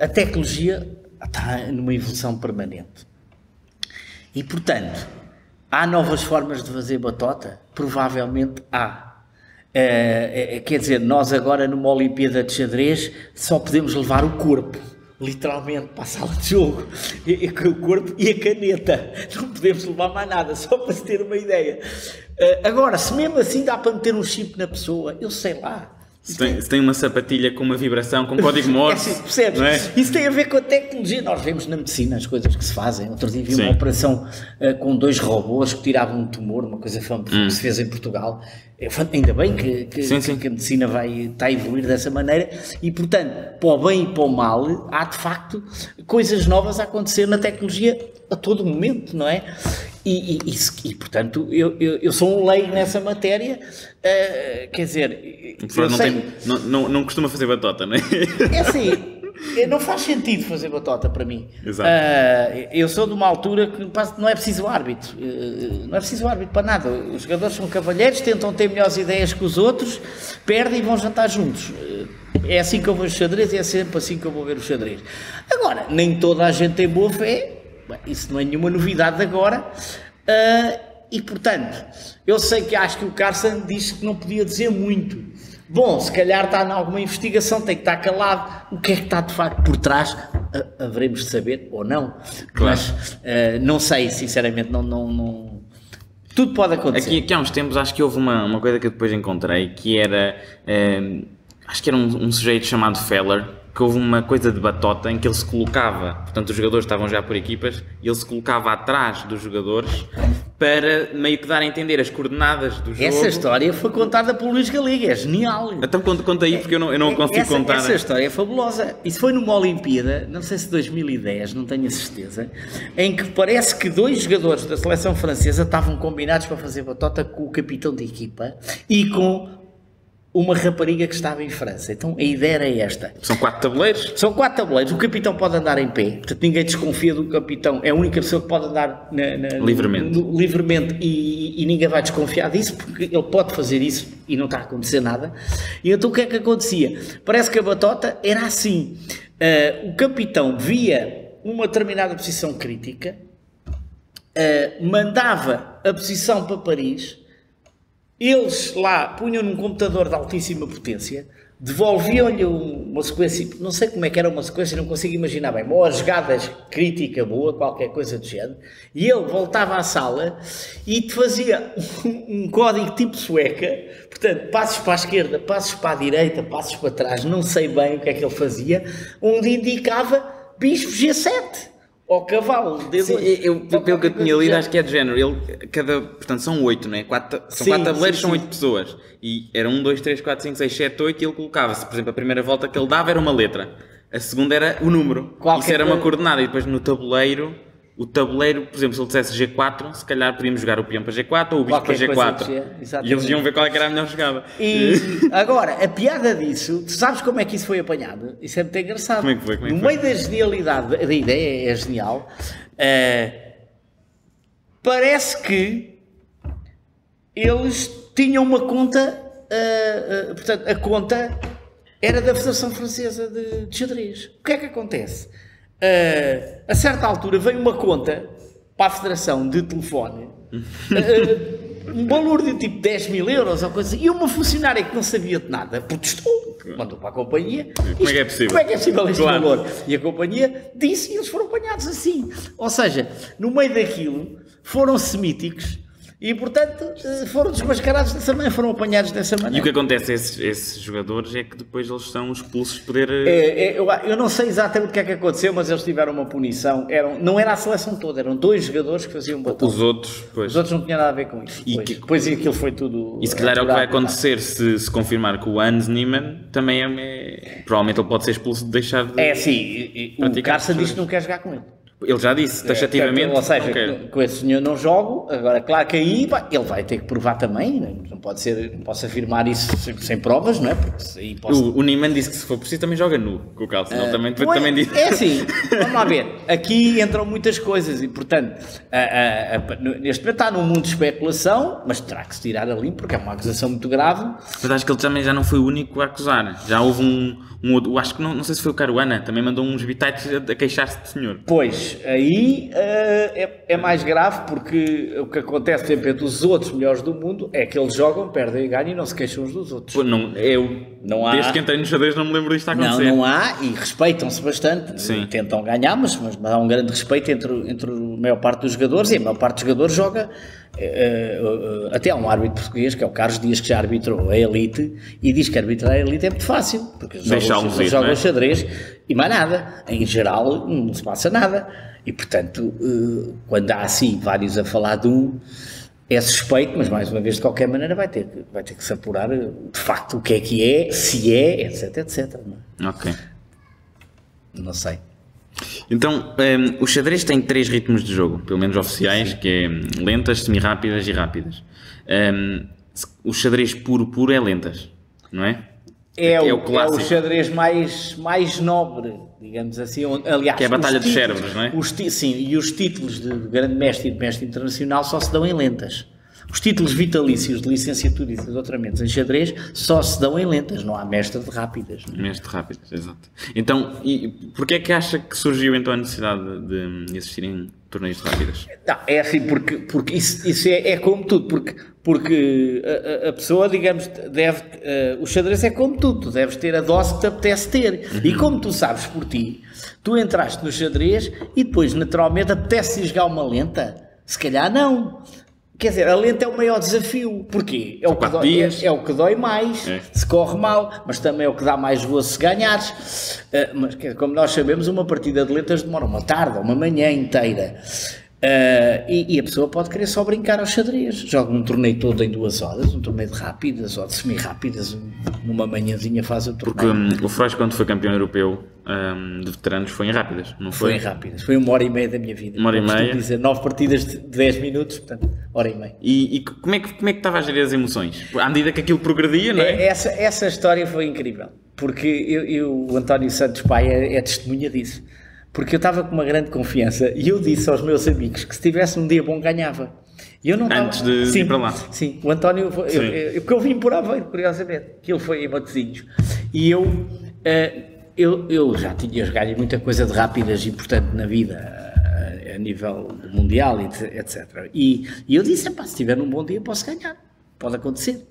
a tecnologia está numa evolução permanente. E, portanto, há novas formas de fazer batota? Provavelmente há. Quer dizer, nós agora numa Olimpíada de xadrez só podemos levar o corpo, literalmente, para a sala de jogo, o corpo e a caneta, não podemos levar mais nada, só para se ter uma ideia. Agora, se mesmo assim dá para meter um chip na pessoa, eu sei lá. Se tem uma sapatilha com uma vibração, com código Morse, assim, percebes? Não é? Isso tem a ver com a tecnologia. Nós vemos na medicina as coisas que se fazem. Outro dia vi uma operação com 2 robôs que tiravam um tumor, uma coisa que se fez em Portugal. Ainda bem que a medicina está a evoluir dessa maneira e, portanto, para o bem e para o mal, há de facto coisas novas a acontecer na tecnologia a todo momento, não é? E portanto, eu sou um leigo nessa matéria, quer dizer... Não costuma fazer batota, não é? É assim, não faz sentido fazer batota para mim. Exato. Eu sou de uma altura que não é preciso árbitro, não é preciso árbitro para nada. Os jogadores são cavalheiros, tentam ter melhores ideias que os outros, perdem e vão jantar juntos. É assim que eu vejo o xadrez e é sempre assim que eu vou ver o xadrez. Agora, nem toda a gente tem boa fé. Isso não é nenhuma novidade agora, e portanto, eu sei que acho que o Carlsen disse que não podia dizer muito. Bom, se calhar está em alguma investigação, tem que estar calado. O que é que está de facto por trás? Haveremos de saber ou não. Claro. Mas não sei, sinceramente, não... Tudo pode acontecer. Aqui há uns tempos acho que houve uma coisa que eu depois encontrei, que era acho que era um sujeito chamado Feller, que houve uma coisa de batota em que ele se colocava, portanto os jogadores estavam já por equipas, e ele se colocava atrás dos jogadores para meio que dar a entender as coordenadas do jogo. Essa história foi contada pelo Luís Galiga, é genial. Então conta aí, porque eu não consigo contar. Essa história é fabulosa. Isso foi numa Olimpíada, não sei se 2010, não tenho a certeza, em que parece que 2 jogadores da seleção francesa estavam combinados para fazer batota com o capitão da equipa e com uma rapariga que estava em França. Então a ideia era esta. São 4 tabuleiros? São 4 tabuleiros. O capitão pode andar em pé. Portanto, ninguém desconfia do capitão. É a única pessoa que pode andar livremente e ninguém vai desconfiar disso, porque ele pode fazer isso e não está a acontecer nada. E então o que é que acontecia? Parece que a batota era assim. O capitão via uma determinada posição crítica, mandava a posição para Paris. Eles lá punham num computador de altíssima potência, devolviam-lhe uma sequência, não sei como é que era uma sequência, não consigo imaginar bem, uma jogada crítica boa, qualquer coisa do género, e ele voltava à sala e te fazia um código tipo sueca, portanto, passos para a esquerda, passos para a direita, passos para trás, não sei bem o que é que ele fazia, onde indicava bispo G7. Ou cavalo, sim, pelo que eu tinha lido, acho que é de género. Portanto, são 8, não é? 4 tabuleiros, são 8 pessoas. E era 1, 2, 3, 4, 5, 6, 7, 8. E ele colocava-se, por exemplo, a primeira volta que ele dava era uma letra, a segunda era o número. Isso era uma coordenada. E depois no tabuleiro, o tabuleiro, por exemplo, se ele dissesse G4, se calhar podíamos jogar o peão para G4 ou o bispo para G4. E eles iam ver qual era a melhor jogada. E agora, a piada disso, tu sabes como é que isso foi apanhado? Isso é muito engraçado. Como é que foi? No meio da genialidade, da ideia é genial, parece que eles tinham uma conta, portanto, a conta era da Federação Francesa de Xadrez. O que é que acontece? A certa altura veio uma conta para a Federação de telefone, um valor de tipo 10 mil euros ou coisa assim, e uma funcionária que não sabia de nada protestou, mandou para a companhia. Como é que é possível? Como é que é possível este valor? E a companhia disse e eles foram apanhados assim. Ou seja, no meio daquilo foram semíticos. E, portanto, foram desmascarados dessa maneira, foram apanhados dessa maneira. E o que acontece a esses jogadores é que depois eles são expulsos de poder... Eu não sei exatamente o que é que aconteceu, mas eles tiveram uma punição. Não era a seleção toda, eram 2 jogadores que faziam batota. Os outros não tinham nada a ver com isso. Depois aquilo foi tudo... E se calhar é o que vai acontecer se confirmar que o Hans Niemann também provavelmente ele pode ser expulso de deixar de... Sim, o Carson diz que não quer jogar com ele. Ele já disse, taxativamente. Ou seja, com esse senhor não jogo. Agora, claro que aí ele vai ter que provar também. Não posso afirmar isso sem provas, não é? Porque aí o Niemann disse que se for preciso também joga nu com o calço. Também disse. É assim, vamos lá ver. Aqui entram muitas coisas e, portanto, neste momento está num mundo de especulação, mas terá que se tirar ali porque é uma acusação muito grave. Mas acho que ele também já não foi o único a acusar. Já houve um outro, acho que não sei se foi o Caruana, também mandou uns bitites a queixar-se de senhor. Pois, aí é mais grave porque o que acontece, por exemplo, entre os outros melhores do mundo é que eles jogam, perdem e ganham e não se queixam uns dos outros. Pô, desde que entrei no xadrez não me lembro disto a acontecer. Não há, e respeitam-se bastante. Sim. Tentam ganhar, mas há um grande respeito entre a maior parte dos jogadores e a maior parte dos jogadores joga. Até há um árbitro português que é o Carlos Dias, que já arbitrou a elite e diz que arbitrar a elite é muito fácil porque jogam xadrez e mais nada, em geral não se passa nada e portanto quando há assim vários a falar de um é suspeito, mas mais uma vez de qualquer maneira vai ter que se apurar de facto o que é, se é, etc. Não é? Ok. Não sei. Então, o xadrez tem 3 ritmos de jogo, pelo menos oficiais, que é lentas, semi-rápidas e rápidas. O xadrez puro é lentas, não é? É o clássico. É o xadrez mais nobre, digamos assim. Aliás, que é a batalha dos cérebros, não é? Sim, e os títulos de grande mestre e de mestre internacional só se dão em lentas. Os títulos vitalícios de licenciatura e de doutoramentos em xadrez só se dão em lentas, não há mestre de rápidas. Não é? Mestre de rápidas, exato. Então, e porquê é que acha que surgiu então a necessidade de existirem torneios de rápidas? Não, é assim, porque isso é como tudo, porque a pessoa, digamos, o xadrez é como tudo, tu deves ter a dose que te apetece ter. Uhum. E como tu sabes por ti, tu entraste no xadrez e depois, naturalmente, apetece jogar uma lenta? Se calhar não. Quer dizer, a lente é o maior desafio. Porquê? É o que dói mais, se corre mal, mas também é o que dá mais gozo se ganhares. Mas, como nós sabemos, uma partida de lentas demora uma tarde ou uma manhã inteira. E a pessoa pode querer só brincar ao xadrez. Joga um torneio todo em 2 horas, um torneio de rápidas ou de semi-rápidas, numa manhãzinha faz o torneio. Porque o Frois, quando foi campeão europeu de veteranos, foi em rápidas, não foi? Foi em rápidas, foi 1h30 da minha vida. 1h30. Dizer, 9 partidas de 10 minutos, portanto, 1h30. E como é que estava a gerir as emoções? À medida que aquilo progredia, não é? Essa história foi incrível, porque o António Santos Pai é testemunha disso. Porque eu estava com uma grande confiança e eu disse aos meus amigos que se tivesse um dia bom ganhava. E eu não Antes de ir para lá. Sim, o António, porque eu vim por Aveiro, curiosamente, que ele foi em Matosinhos. E eu já tinha ganho muita coisa de rápidas importante na vida, a nível mundial, etc. E eu disse, se tiver um bom dia posso ganhar, pode acontecer.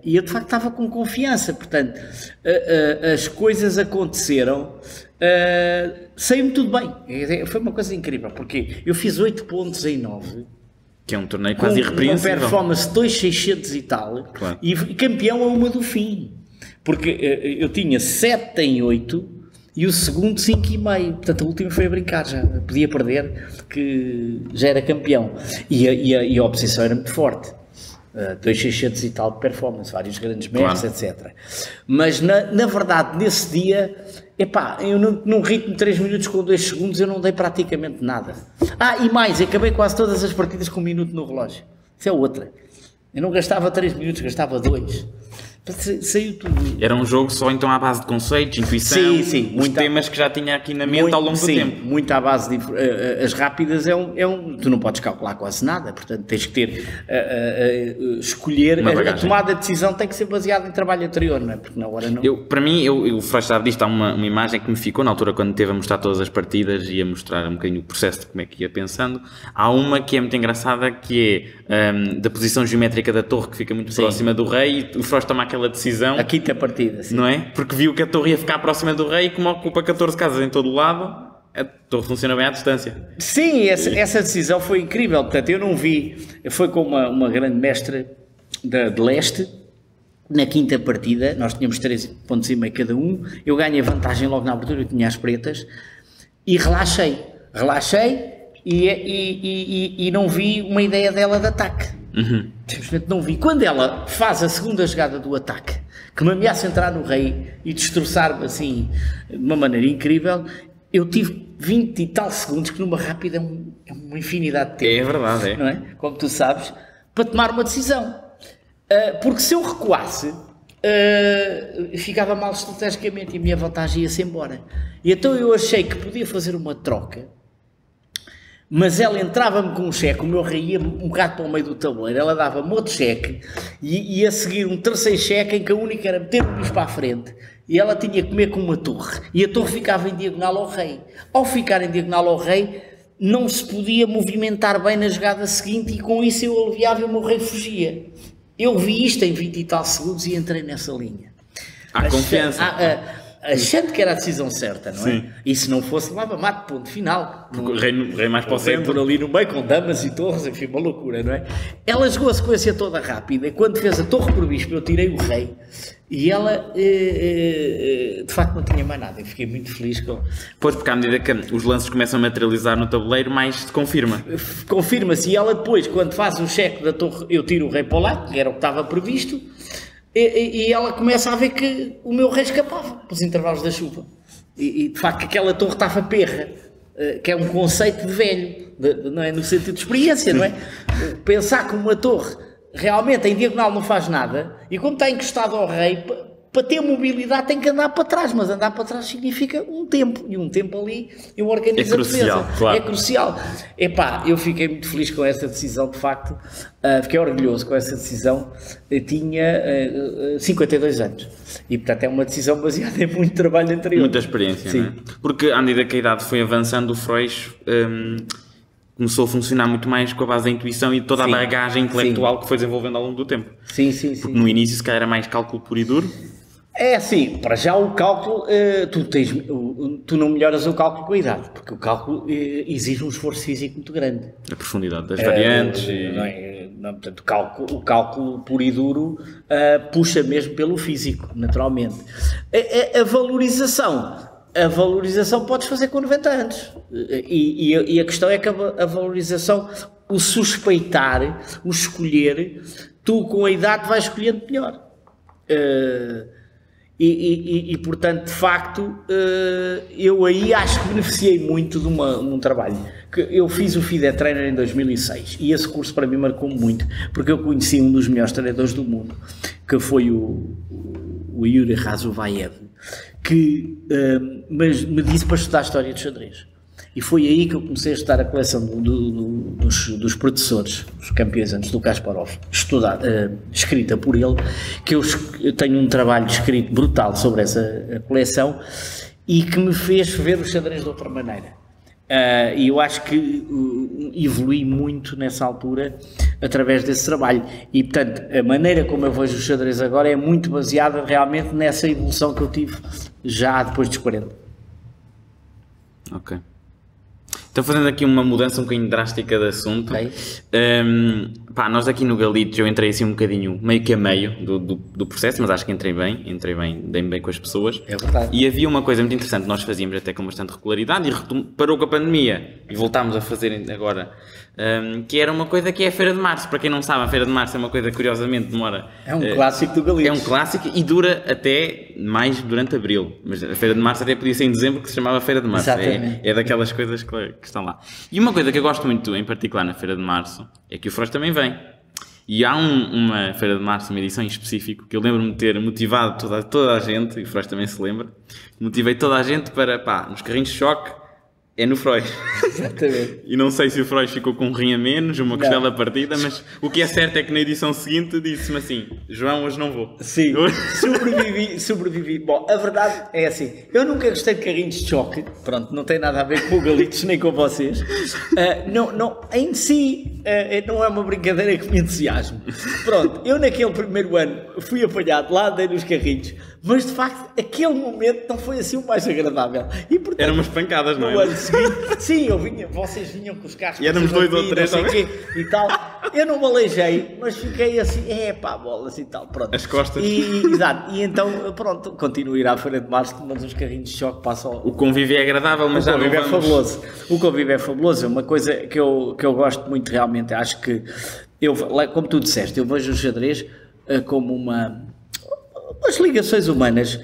E eu de facto estava com confiança, portanto, as coisas aconteceram, saiu-me tudo bem, foi uma coisa incrível, porque eu fiz 8 pontos em 9, que é um torneio quase irrepreensível, com performance 2.600 e tal, claro. E campeão a uma do fim, porque eu tinha 7 em 8 e o segundo 5,5, portanto a última foi a brincar, já podia perder, que já era campeão, e a oposição era muito forte. 2.600 e tal de performance, vários grandes mestres, claro. Etc. Mas na verdade nesse dia, eu num ritmo de 3 minutos com 2 segundos eu não dei praticamente nada. E mais, acabei quase todas as partidas com 1 minuto no relógio. Isso é outra. Eu não gastava 3 minutos, gastava 2. Saiu tudo. Era um jogo só então à base de conceitos, intuição, os temas que já tinha aqui na mente ao longo do tempo. Muito à base de as rápidas tu não podes calcular quase nada, portanto tens que ter escolher, a tomada de decisão tem que ser baseada em trabalho anterior, não é? Porque na hora não. Para mim, o Frois sabe disto, há uma imagem que me ficou na altura quando teve a mostrar todas as partidas e a mostrar um bocadinho o processo de como é que ia pensando. Há uma que é muito engraçada, que é da posição geométrica da torre, que fica muito próxima do rei, e o Frois toma aquela decisão, a quinta partida, sim. Não é? Porque viu que a torre ia ficar próxima do rei, e como ocupa 14 casas em todo o lado, a torre funciona bem à distância. Sim, essa decisão foi incrível. Portanto, eu não vi, foi com uma grande mestra de leste. Na quinta partida nós tínhamos 13,5 pontos cada um, eu ganhei vantagem logo na abertura, eu tinha as pretas e relaxei e não vi uma ideia dela de ataque. Simplesmente não vi. Quando ela faz a segunda jogada do ataque, que me ameaça entrar no rei e destroçar-me assim de uma maneira incrível, eu tive 20 e tal segundos, que numa rápida é uma infinidade de tempo. É verdade, não é? Como tu sabes, para tomar uma decisão. Porque se eu recuasse, ficava mal estrategicamente e a minha vantagem ia-se embora. E então eu achei que podia fazer uma troca, mas ela entrava-me com um cheque, o meu rei ia um bocado para o meio do tabuleiro, ela dava-me outro cheque e a seguir um terceiro cheque em que a única era meter o bicho para a frente e ela tinha que comer com uma torre e a torre ficava em diagonal ao rei. Ao ficar em diagonal ao rei não se podia movimentar bem na jogada seguinte e com isso eu aliviava e o meu rei fugia. Eu vi isto em 20 e tal segundos e entrei nessa linha. Há confiança. Achando que era a decisão certa, não é? Sim. E se não fosse, levava mate, ponto final. O rei mais para o centro. Por ali no meio, com damas e torres, enfim, uma loucura, não é? Ela jogou a sequência toda rápida, e quando fez a torre por bispo, eu tirei o rei, e ela, de facto, não tinha mais nada. Eu fiquei muito feliz com... Pois, porque à medida que os lances começam a materializar no tabuleiro, mais se confirma. Confirma-se, e ela depois, quando faz o cheque da torre, eu tiro o rei para o lado, que era o que estava previsto, e ela começa a ver que o meu rei escapava pelos intervalos da chuva. E de facto aquela torre estava perra, que é um conceito de velho, não é? No sentido de experiência, não é? Pensar que uma torre realmente em diagonal não faz nada, e como está encostado ao rei, para ter mobilidade tem que andar para trás, mas andar para trás significa um tempo, e um tempo ali eu organizo a defesa. Claro. É crucial. Eu fiquei muito feliz com essa decisão, de facto, fiquei orgulhoso com essa decisão. Eu tinha 52 anos, e portanto é uma decisão baseada em muito trabalho anterior. Muita experiência, sim. Não é? Porque à medida que a idade foi avançando, o Frois começou a funcionar muito mais com a base da intuição e toda a bagagem intelectual que foi desenvolvendo ao longo do tempo. Sim. Porque no início se calhar era mais cálculo puro e duro. É assim, para já o cálculo, tu não melhoras o cálculo com a idade, porque o cálculo exige um esforço físico muito grande. A profundidade das variantes. Portanto, o cálculo puro e duro puxa mesmo pelo físico, naturalmente. A valorização podes fazer com 90 anos. E a questão é que a valorização, o suspeitar, o escolher, tu com a idade vais escolhendo melhor. Portanto, de facto, eu aí acho que beneficiei muito de um trabalho. Eu fiz o FIDE Trainer em 2006 e esse curso para mim marcou-me muito, porque eu conheci um dos melhores treinadores do mundo, que foi o Yuri Razuvaev, que me disse para estudar a história do xadrez. E foi aí que eu comecei a estudar a coleção dos professores, os campeões antes do Kasparov, escrita por ele, que eu tenho um trabalho escrito brutal sobre essa coleção e que me fez ver o xadrez de outra maneira. E eu acho que evolui muito nessa altura através desse trabalho. E, portanto, a maneira como eu vejo o xadrez agora é muito baseada realmente nessa evolução que eu tive já depois dos 40. Ok. Estou fazendo aqui uma mudança um bocadinho drástica de assunto. Okay. Nós aqui no Galitos, eu entrei assim um bocadinho, meio que a meio do processo, mas acho que entrei bem, dei-me bem com as pessoas. É verdade. E havia uma coisa muito interessante que nós fazíamos até com bastante regularidade e parou com a pandemia e voltámos a fazer agora, que era uma coisa que é a Feira de Março. Para quem não sabe, a Feira de Março é uma coisa que curiosamente demora... É um clássico do Galitos. É um clássico e dura até mais durante Abril. Mas a Feira de Março até podia ser em Dezembro, que se chamava Feira de Março. É daquelas coisas que estão lá. E uma coisa que eu gosto muito, em particular na Feira de Março, é que o Frois também vem. E há uma Feira de Março, uma edição em específico, que eu lembro-me de ter motivado toda a gente, e o Frois também se lembra, motivei toda a gente para, nos carrinhos de choque, é no Frois. Exatamente. E não sei se o Frois ficou com um rim a menos, uma costela partida, mas o que é certo é que na edição seguinte disse-me assim: João, hoje não vou. Sim, sobrevivi. Bom, a verdade é assim, eu nunca gostei de carrinhos de choque, pronto, não tem nada a ver com o Galitos nem com vocês. Não, em si, não é uma brincadeira que me entusiasme. Pronto, eu naquele primeiro ano fui apanhado lá, andei nos carrinhos, mas de facto, aquele momento não foi assim o mais agradável. E, portanto, eram umas pancadas, não é? Sim, vocês vinham com os carros e éramos 2 ou 3 e tal. Eu não me aleijei, mas fiquei assim, bolas e tal, pronto. As costas. Exato, e então, pronto, continuo a ir à Feira de Março, mas os carrinhos de choque passam. O convívio é agradável, mas já não vamos... é fabuloso. O convívio é fabuloso, é uma coisa que eu gosto muito realmente. Acho que, como tu disseste, eu vejo o xadrez como umas ligações humanas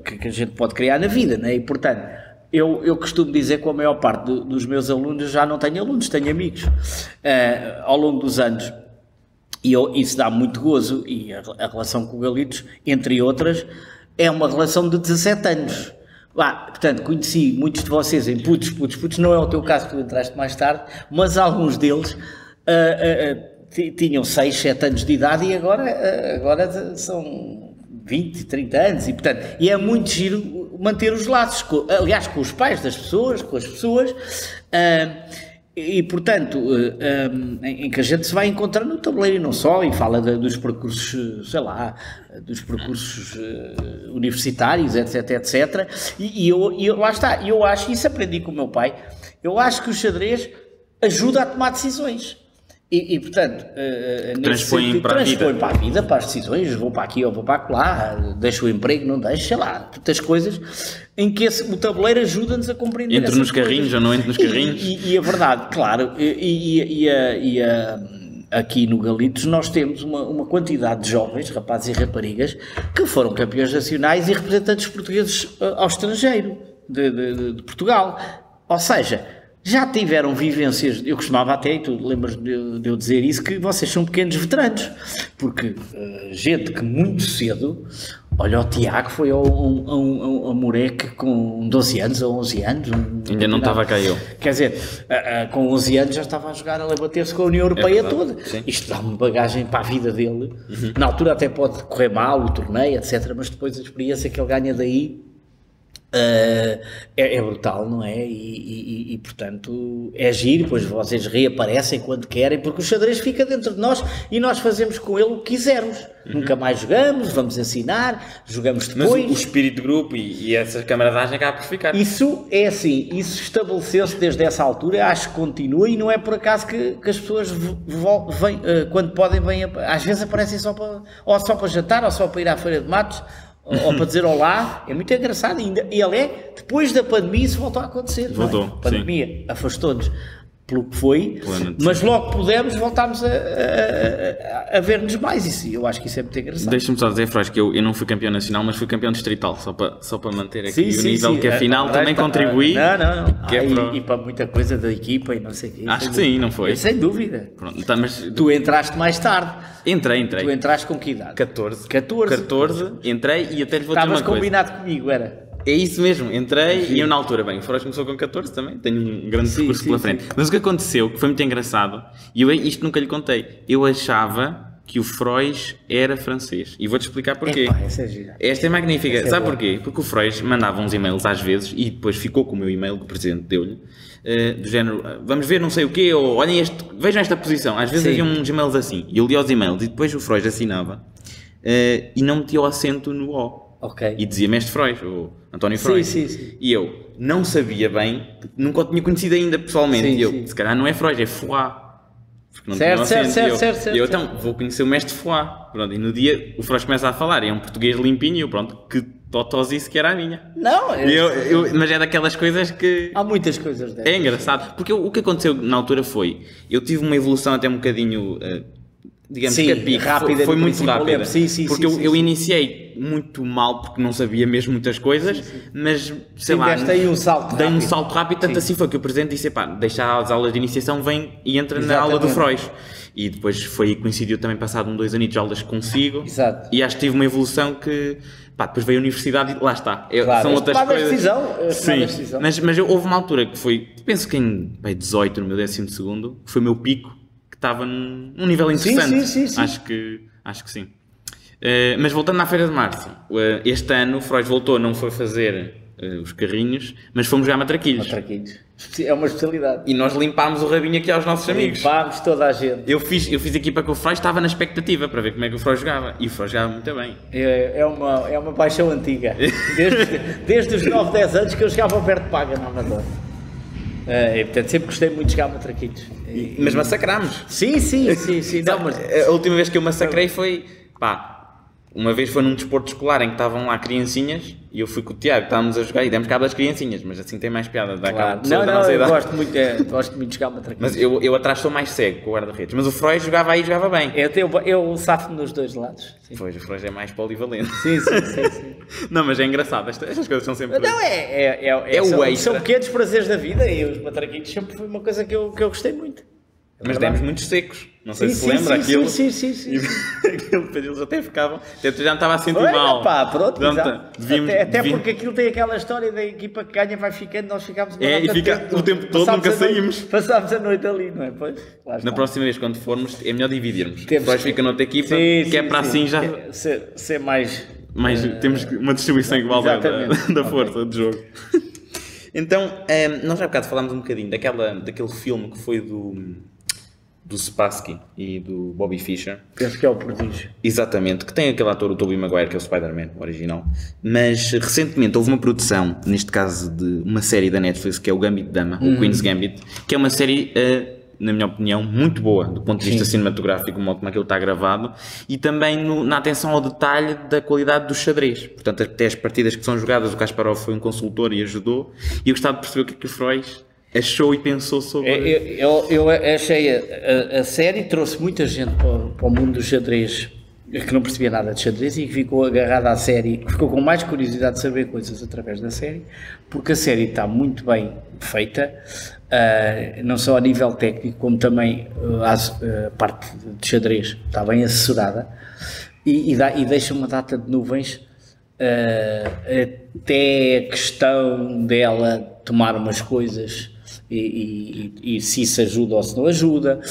que a gente pode criar na vida, né? E portanto, eu costumo dizer que a maior parte dos meus alunos, já não tenho alunos, tenho amigos, ao longo dos anos, e isso dá muito gozo, e a relação com o Galitos, entre outras, é uma relação de 17 anos. Portanto, conheci muitos de vocês em putos, não é o teu caso, tu entraste mais tarde, mas alguns deles tinham 6, 7 anos de idade e agora são 20, 30 anos, e portanto, é muito giro manter os laços, aliás, com os pais das pessoas, com as pessoas, e portanto, em que a gente se vai encontrar no tabuleiro e não só, e fala dos percursos, sei lá, dos percursos universitários, etc, e lá está, eu acho, isso aprendi com o meu pai, eu acho que o xadrez ajuda a tomar decisões. E portanto, transpõe para a vida, para as decisões, vou para aqui ou vou para lá, deixo o emprego, não deixo, sei lá, tantas coisas em que o tabuleiro ajuda-nos a compreender. Entre nos carrinhos ou não entre nos carrinhos. E a verdade, claro, aqui no Galitos nós temos uma quantidade de jovens, rapazes e raparigas, que foram campeões nacionais e representantes portugueses ao estrangeiro, de Portugal. Ou seja, já tiveram vivências, eu costumava até, e tu lembras de eu dizer isso, que vocês são pequenos veteranos, porque gente que muito cedo, olha, o Tiago foi ao Moreque com 12 anos ou 11 anos. Ainda não estava cá eu. Quer dizer, com 11 anos já estava a jogar, a bater-se com a União Europeia toda. Sim. Isto dá uma bagagem para a vida dele. Na altura até pode correr mal o torneio, etc, mas depois a experiência que ele ganha daí É brutal, não é? E, portanto é giro, depois vocês reaparecem quando querem, porque o xadrez fica dentro de nós e nós fazemos com ele o que quisermos. Nunca mais jogamos, vamos ensinar, jogamos depois. Mas o espírito de grupo e essa camaradagem acaba por ficar. Isso é assim, isso estabeleceu-se desde essa altura, acho que continua e não é por acaso que as pessoas vêm, quando podem, às vezes aparecem só para jantar ou só para ir à feira de matos. Ou para dizer olá, é muito engraçado ainda. E depois da pandemia isso voltou a acontecer. Voltou, a pandemia afastou-nos pelo que foi, mas logo que pudemos voltámos a ver-nos mais. Isso, eu acho que isso é muito engraçado. Deixa-me só dizer, Frois, que eu não fui campeão nacional, mas fui campeão distrital, só para manter aqui o nível que afinal também contribuí. Não. E para muita coisa da equipa e não sei o quê. Acho que sim, não foi? Sem dúvida. Pronto, tá, mas... Tu entraste mais tarde. Entrei. Tu entraste com que idade? 14, entrei e até lhe vou dizer uma coisa. Estavas combinado comigo, era? É isso mesmo, entrei e eu na altura, o Frois começou com 14 também, tenho um grande percurso pela frente. Mas o que aconteceu, que foi muito engraçado, e isto nunca lhe contei, eu achava que o Frois era francês. E vou-te explicar porquê. Esta é magnífica. Sabe porquê? Porque o Frois mandava uns e-mails às vezes, e depois ficou com o meu e-mail que o presidente deu-lhe, do género, vamos ver não sei o quê, ou olhem vejam esta posição. Às vezes havia uns e-mails assim, e eu lia os e-mails, e depois o Frois assinava, e não metia o acento no O. Okay. E dizia Mestre Frois, ou António Frois. Sim. E eu não sabia bem, nunca o tinha conhecido ainda pessoalmente. E eu, se calhar não é Frois, é Foix. Porque não tinha acento. E eu, então, vou conhecer o Mestre Foix. Pronto, e no dia o Frois começa a falar, é um português limpinho, e eu, pronto, que totosice que era a minha. Não, mas é daquelas coisas que... Há muitas coisas dessas. É engraçado, porque o que aconteceu na altura foi, eu tive uma evolução até um bocadinho... digamos que rápida, foi muito rápida, porque eu iniciei muito mal porque não sabia mesmo muitas coisas, mas sei lá, dei um salto rápido, tanto assim foi que o presidente disse, deixa as aulas de iniciação, vem e entra na aula do Frois. E depois coincidiu também passado 2 anos de aulas consigo. Exato. E acho que tive uma evolução que depois veio a universidade e lá está. São outras coisas. Decisão. Mas houve uma altura que foi, penso que em 18, no meu 12º, que foi o meu pico, estava num nível interessante. Sim. Acho que sim. Mas voltando à Feira de Março, este ano o Frois voltou, não foi fazer os carrinhos, mas fomos jogar matraquilhos. É uma especialidade. E nós limpámos o rabinho aqui aos nossos amigos. Limpámos toda a gente. Eu fiz equipa com o Frois, estava na expectativa para ver como é que o Frois jogava. E o Frois jogava muito bem. É uma paixão antiga. Desde os 9, 10 anos que eu jogava ao perto de Paga na Amadora. E, portanto, sempre gostei muito de jogar matraquitos. Mas massacrámos. Sim. Não, mas... A última vez que eu massacrei foi, uma vez foi num desporto escolar em que estavam lá criancinhas e eu fui com o Tiago, estávamos a jogar e demos cabo das criancinhas, mas assim tem mais piada. Eu gosto muito de jogar matraquitos. Mas eu atrás sou mais cego com o guarda-redes, mas o Frois jogava bem. Eu safo nos dois lados. Sim. Pois, o Frois é mais polivalente. Sim. Não, mas é engraçado, estas coisas são sempre... Não, o extra. São pequenos prazeres da vida e os matraquitos sempre foi uma coisa que eu gostei muito. Mas demos muitos secos. Não sei se se lembra aquilo. Sim. Aquilo, eles até ficavam. Já me estava a sentir mal. Pronto, até porque aquilo tem aquela história da equipa que ganha, vai ficando, nós ficámos e fica o tempo todo, nunca saímos. Passámos a noite ali, não é? Pois, na próxima vez, quando formos, é melhor dividirmos. Depois fica noutra equipa, que é para assim já. Ser mais. Temos uma distribuição igual da força de jogo. Então, nós há bocado falámos um bocadinho daquele filme que foi do Spassky e do Bobby Fischer. Penso que é o Prodígio. Exatamente, que tem aquele ator, o Tobey Maguire, que é o Spider-Man, o original. Mas recentemente houve uma produção, neste caso de uma série da Netflix, que é o Gambit de Dama, o Queen's Gambit, que é uma série, na minha opinião, muito boa, do ponto de vista cinematográfico, o modo como aquilo está gravado, e também na atenção ao detalhe da qualidade do xadrez. Portanto, até as partidas que são jogadas, o Kasparov foi um consultor e ajudou, e eu gostava de perceber o que é que o Frois achou e pensou sobre... Eu achei a série trouxe muita gente para o mundo do xadrez que não percebia nada de xadrez e que ficou agarrada à série, ficou com mais curiosidade de saber coisas através da série, porque a série está muito bem feita, não só a nível técnico como também a parte de xadrez está bem assessorada e deixa uma data de nuvens, até a questão dela tomar umas coisas e se isso ajuda ou se não ajuda.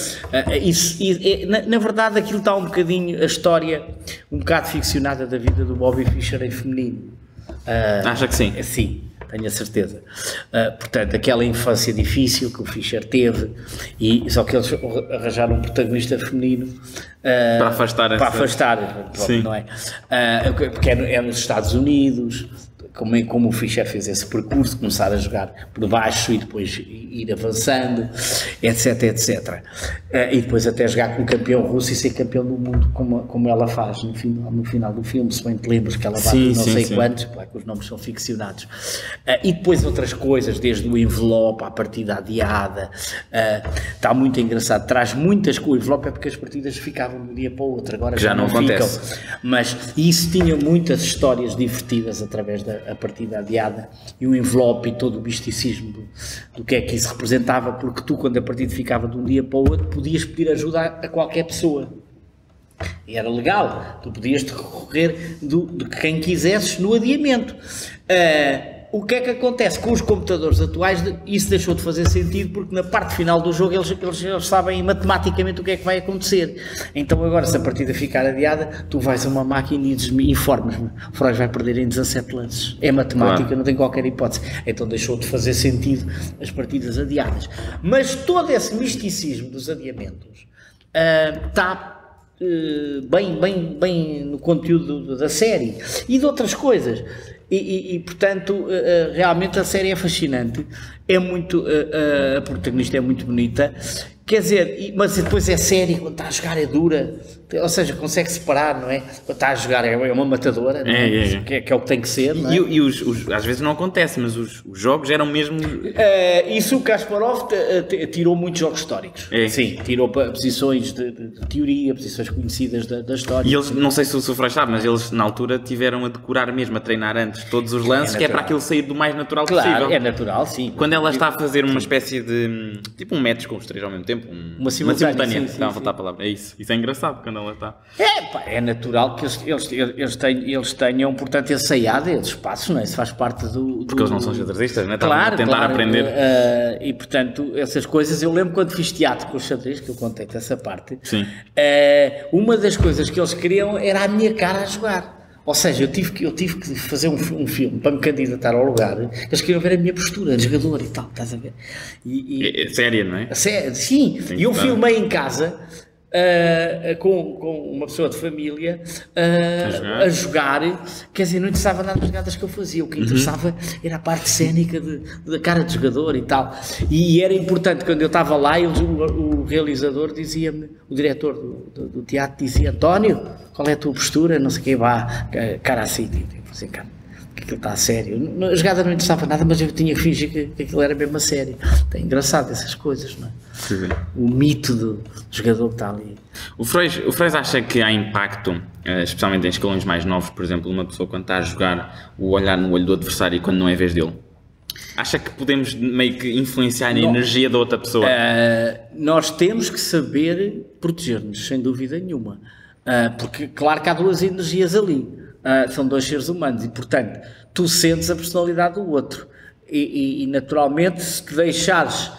Na verdade aquilo está um bocadinho, a história um bocado ficcionada da vida do Bobby Fischer em feminino. Acha que sim? Sim. tenho a certeza. Portanto, aquela infância difícil que o Fischer teve, só que eles arranjaram um protagonista feminino para afastar, pronto, não é? Porque é nos Estados Unidos, como o Fischer fez esse percurso, começar a jogar por baixo e depois ir avançando, etc, etc. E depois até jogar com o campeão russo e ser campeão do mundo, como ela faz no final do filme, se bem te lembras que ela bate não sei quantos, claro que os nomes são ficcionados. E depois outras coisas, desde o envelope à partida adiada, está muito engraçado, traz muitas coisas. O envelope é porque as partidas ficavam de um dia para o outro, agora já não acontece. Ficam. Mas isso tinha muitas histórias divertidas através da partida adiada e o envelope e todo o misticismo do que é que isso representava, porque tu, quando a partida ficava de um dia para o outro, podias pedir ajuda a qualquer pessoa. E era legal, tu podias recorrer de quem quisesses no adiamento. O que é que acontece com os computadores atuais? Isso deixou de fazer sentido, porque na parte final do jogo eles sabem matematicamente o que é que vai acontecer. Então agora, se a partida ficar adiada, tu vais a uma máquina e informas-me, o Freud vai perder em 17 lances. É matemática, claro. Não tem qualquer hipótese. Então deixou de fazer sentido as partidas adiadas. Mas todo esse misticismo dos adiamentos está bem no conteúdo da série e de outras coisas. Portanto, realmente a série é fascinante, é muito, a protagonista é muito bonita, quer dizer, mas depois é série, quando está a jogar é dura, ou seja, consegue separar, não é? Quando está a jogar é uma matadora, não é? Que é o que tem que ser, não é? E às vezes não acontece, mas os jogos eram mesmo... Isso o Kasparov tirou muitos jogos históricos, sim, tirou posições de teoria, posições conhecidas da história. E eles, não sei se o Freud sabe, mas eles na altura tiveram a decorar mesmo, a treinar antes todos os lances, que é para aquilo sair do mais natural possível. É natural, sim. Quando ela está a fazer uma espécie de, tipo um match com os três ao mesmo tempo, uma simultânea, está a faltar a palavra, é isso é engraçado quando ela está... É natural que eles tenham, portanto, ensaiado esses passos, não é? Isso faz parte do... Porque eles não são xadrezistas, não é? Claro, a tentar aprender. E, portanto, essas coisas... Eu lembro quando fiz teatro com os xadrez, que eu contei-te essa parte, sim. Uma das coisas que eles queriam era a minha cara a jogar. Ou seja, eu tive que fazer um filme para me candidatar ao lugar. Eles queriam ver a minha postura de jogador e tal, estás a ver? É séria, não é? Sim, e eu filmei em casa... com uma pessoa de família a jogar, quer dizer, não interessava nada das jogadas que eu fazia, o que interessava era a parte cénica da cara de jogador e tal, e era importante. Quando eu estava lá, o realizador dizia-me, o diretor do teatro dizia: António, qual é a tua postura, não sei o que, vá, cara assim, assim, cara, que aquilo está a sério. A jogada não interessava nada, mas eu tinha que fingir que aquilo era mesmo a sério. É engraçado essas coisas, não é? Sim. O mito do jogador que está ali. O Freud acha que há impacto, especialmente em escalões mais novos, por exemplo, uma pessoa quando está a jogar, o olhar no olho do adversário e quando não é vez dele? Acha que podemos meio que influenciar a energia da outra pessoa? Nós temos que saber proteger-nos, sem dúvida nenhuma. Porque, claro que há duas energias ali. São dois seres humanos e, portanto, tu sentes a personalidade do outro. E naturalmente, se te deixares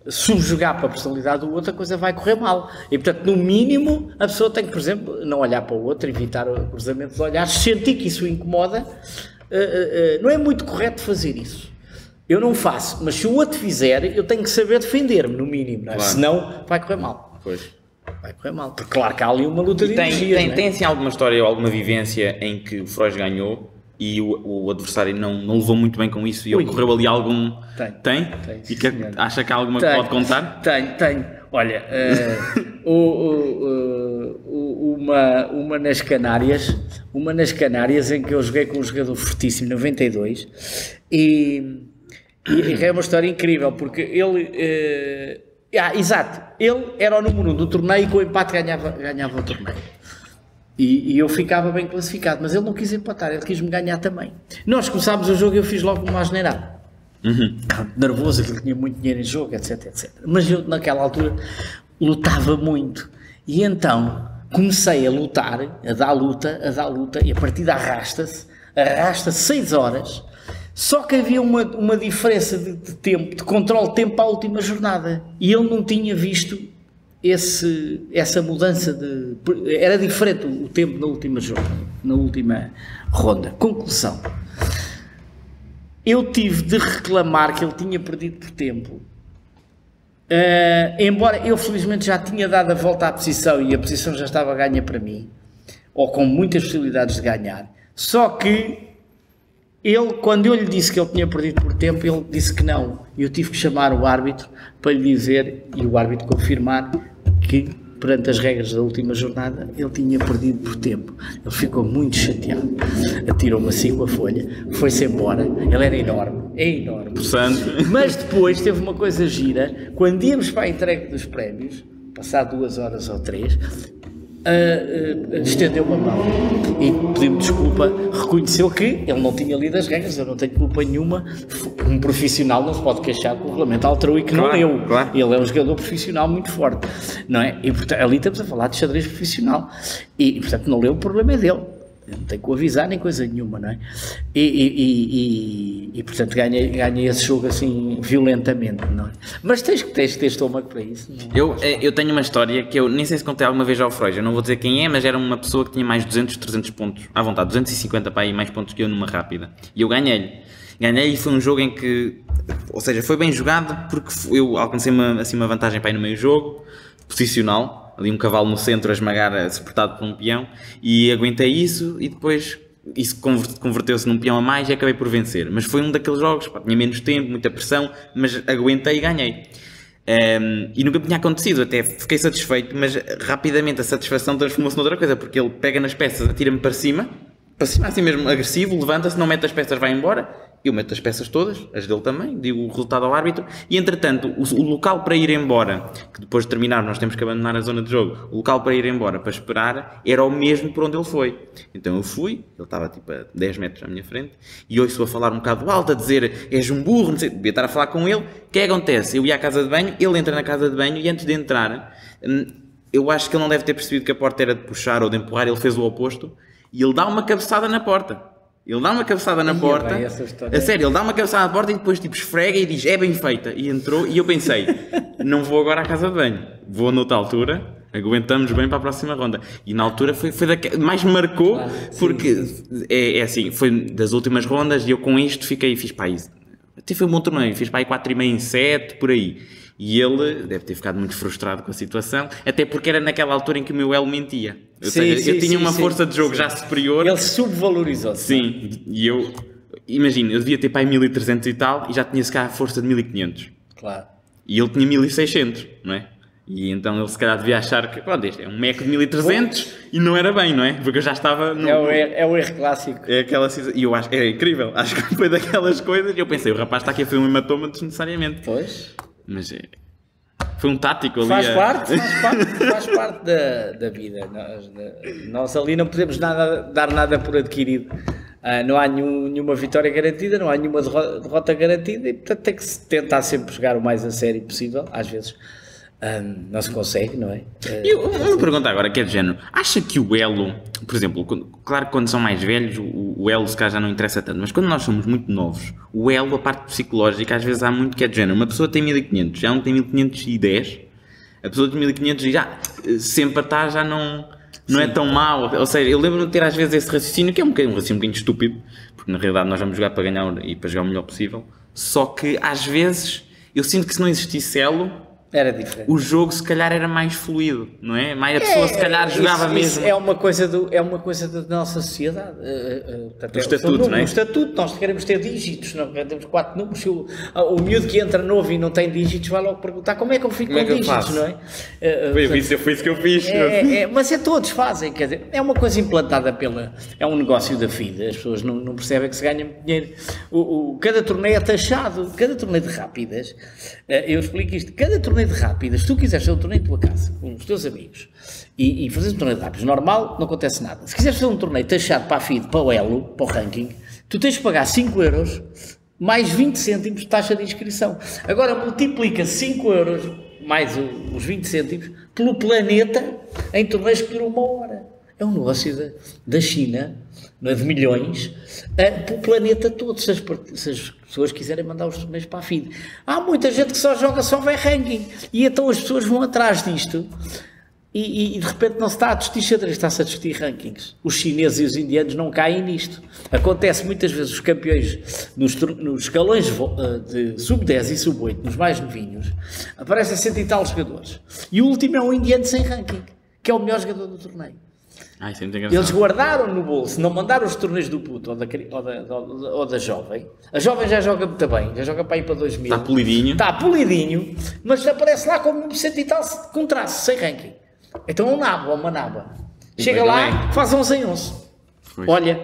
subjugar para a personalidade do outro, a coisa vai correr mal. E, portanto, no mínimo, a pessoa tem que, por exemplo, não olhar para o outro, evitar o cruzamento de olhares, sentir que isso o incomoda. Não é muito correto fazer isso. Eu não faço, mas se o outro fizer, eu tenho que saber defender-me, no mínimo. Claro. Senão, vai correr mal. Pois. Vai correr mal, porque claro que há ali uma luta de energia. Tem assim alguma história ou alguma vivência em que o Freud ganhou e o adversário não levou muito bem com isso e ocorreu ali algum... Tem? E que acha que há alguma que pode contar? Tenho. Olha, uma nas Canárias, em que eu joguei com um jogador fortíssimo, 92, e é uma história incrível, porque ele... exato, ele era o número 1 do torneio e com o empate ganhava o torneio. E eu ficava bem classificado, mas ele não quis empatar, ele quis me ganhar também. Nós começámos o jogo e eu fiz logo uma asneirada. Nervoso, aquilo tinha muito dinheiro em jogo, etc. Mas eu naquela altura lutava muito. E então comecei a lutar, a dar luta, e a partida arrasta-se 6 horas. Só que havia uma diferença de tempo, de controle de tempo à última jornada. E ele não tinha visto essa mudança era diferente o tempo na última ronda. Conclusão. eu tive de reclamar que ele tinha perdido por tempo. Embora eu felizmente já tinha dado a volta à posição e a posição já estava ganha para mim, ou com muitas possibilidades de ganhar, só que ele, quando eu lhe disse que ele tinha perdido por tempo, ele disse que não. Eu tive que chamar o árbitro para lhe dizer, e o árbitro confirmar, que perante as regras da última jornada ele tinha perdido por tempo. Ele ficou muito chateado, atirou-me assim com a folha, foi-se embora. Ele era enorme, é enorme. Mas depois teve uma coisa gira, quando íamos para a entrega dos prémios, passar 2 horas ou 3, estendeu-me a mão e pediu-me desculpa, reconheceu que ele não tinha lido as regras, eu não tenho culpa nenhuma, um profissional não se pode queixar que o regulamento alterou e que não leu, ele é um jogador profissional muito forte, não é? E portanto, ali estamos a falar de xadrez profissional e portanto não leu, o problema é dele. Eu não tenho que o avisar nem coisa nenhuma, não é? E portanto ganhei esse jogo assim violentamente, não é? Mas tens que ter estômago para isso. Eu tenho uma história que eu nem sei se contei alguma vez ao Freud, eu não vou dizer quem é, mas era uma pessoa que tinha mais 200, 300 pontos, à vontade, 250 para aí, mais pontos que eu numa rápida. E eu ganhei-lhe. Ganhei e foi um jogo em que, ou seja, foi bem jogado porque eu alcancei uma vantagem para ir no meio jogo, posicional, ali um cavalo no centro a esmagar, suportado por um peão, e aguentei isso e depois isso converteu-se num peão a mais e acabei por vencer. Mas foi um daqueles jogos, pá, tinha menos tempo, muita pressão, mas aguentei e ganhei. E nunca me tinha acontecido, até fiquei satisfeito, mas rapidamente a satisfação transformou-se noutra coisa, porque ele pega nas peças, atira-me para cima assim mesmo, agressivo, levanta-se, não mete as peças, vai embora. Eu meto as peças todas, as dele também, digo o resultado ao árbitro, e entretanto o local para ir embora, que depois de terminar nós temos que abandonar a zona de jogo, o local para ir embora, para esperar, era o mesmo por onde ele foi. Então eu fui, ele estava tipo a 10 metros à minha frente, e ouço a falar um bocado alto, a dizer, és um burro, não sei, devia estar a falar com ele. O que é que acontece? Eu ia à casa de banho, ele entra na casa de banho, e antes de entrar, eu acho que ele não deve ter percebido que a porta era de puxar ou de empurrar, ele fez o oposto, e ele dá uma cabeçada na porta. Ele dá uma cabeçada na porta, a sério, ele dá uma cabeçada na porta e depois tipo esfrega e diz, é bem feita, e entrou, e eu pensei, não vou agora à casa de banho, vou noutra altura, aguentamos bem para a próxima ronda. E na altura foi mais me marcou, porque é assim, foi das últimas rondas e eu com isto fiz para aí, até foi um bom torneio, fiz para aí 4,5 em 7, por aí. E ele deve ter ficado muito frustrado com a situação, até porque era naquela altura em que o meu elo mentia. Ou seja, eu tinha uma força de jogo já superior. Ele subvalorizou-se. Sim, e eu, imagina, eu devia ter para aí 1300 e tal, e já tinha se calhar a força de 1500. Claro. E ele tinha 1600, não é? E então ele se calhar devia achar que, pronto, este é um meco de 1300 e não era bem, não é? Porque eu já estava... No... É o erro clássico. É aquela... E eu acho que é incrível, acho que foi daquelas coisas, e eu pensei, o rapaz está aqui a fazer um hematoma desnecessariamente. Pois... Mas foi um tático ali. Faz parte da vida. Nós ali não podemos dar nada por adquirido. Não há nenhuma vitória garantida, não há nenhuma derrota garantida e portanto tem que se tentar sempre jogar o mais a sério possível. Às vezes não se consegue, não é? Eu vou perguntar agora, que é de género, acha que o elo, por exemplo, claro que quando são mais velhos o elo se calhar já não interessa tanto, mas quando nós somos muito novos, o elo, a parte psicológica, às vezes há muito que é de género, uma pessoa tem 1500, já um tem 1510, a pessoa tem 1500 e já sempre está, já não é tão mau, ou seja, eu lembro-me de ter às vezes esse raciocínio, que é um raciocínio um bocadinho estúpido, porque na realidade nós vamos jogar para ganhar e para jogar o melhor possível, só que às vezes eu sinto que se não existisse elo, era diferente. O jogo se calhar era mais fluido, não é? Mais a pessoa se calhar jogava mesmo. Isso é uma coisa da nossa sociedade. O estatuto, não é? O estatuto, nós queremos ter dígitos, não temos 4 números. O miúdo que entra novo e não tem dígitos vai logo perguntar como é que eu fico com dígitos, não é? Foi isso que eu fiz. Mas todos fazem, quer dizer, é uma coisa implantada é um negócio da vida, as pessoas não percebem que se ganha dinheiro. Cada torneio é taxado, cada torneio de rápidas, eu explico isto, cada torneio de rápidas, se tu quiseres fazer um torneio em tua casa, com os teus amigos, e fazeres um torneio de rápidas normal, não acontece nada. Se quiseres fazer um torneio taxado para a FIDE, para o Elo, para o ranking, tu tens de pagar 5 euros mais 20 cêntimos de taxa de inscrição. Agora multiplica 5 euros mais os 20 cêntimos pelo planeta em torneios que duram 1 hora. É um negócio da China, não é, de milhões, para o planeta todo, se as pessoas quiserem mandar os torneios para a FIDE. Há muita gente que só joga, só vai ranking, e então as pessoas vão atrás disto, e de repente não se está a discutir xadrez, está-se a discutir rankings. Os chineses e os indianos não caem nisto. Acontece muitas vezes os campeões nos escalões de sub-10 e sub-8, nos mais novinhos, aparecem 100 e tal jogadores. E o último é um indiano sem ranking, que é o melhor jogador do torneio. Isso é muito engraçado. Eles guardaram no bolso, não mandaram os torneios do puto ou da jovem. A jovem já joga muito bem, já joga para ir para 2000. Está polidinho, mas aparece lá como um cento e tal com traço, sem ranking. Então um nabo ou uma naba. Chega lá, faz 11 em 11. Olha,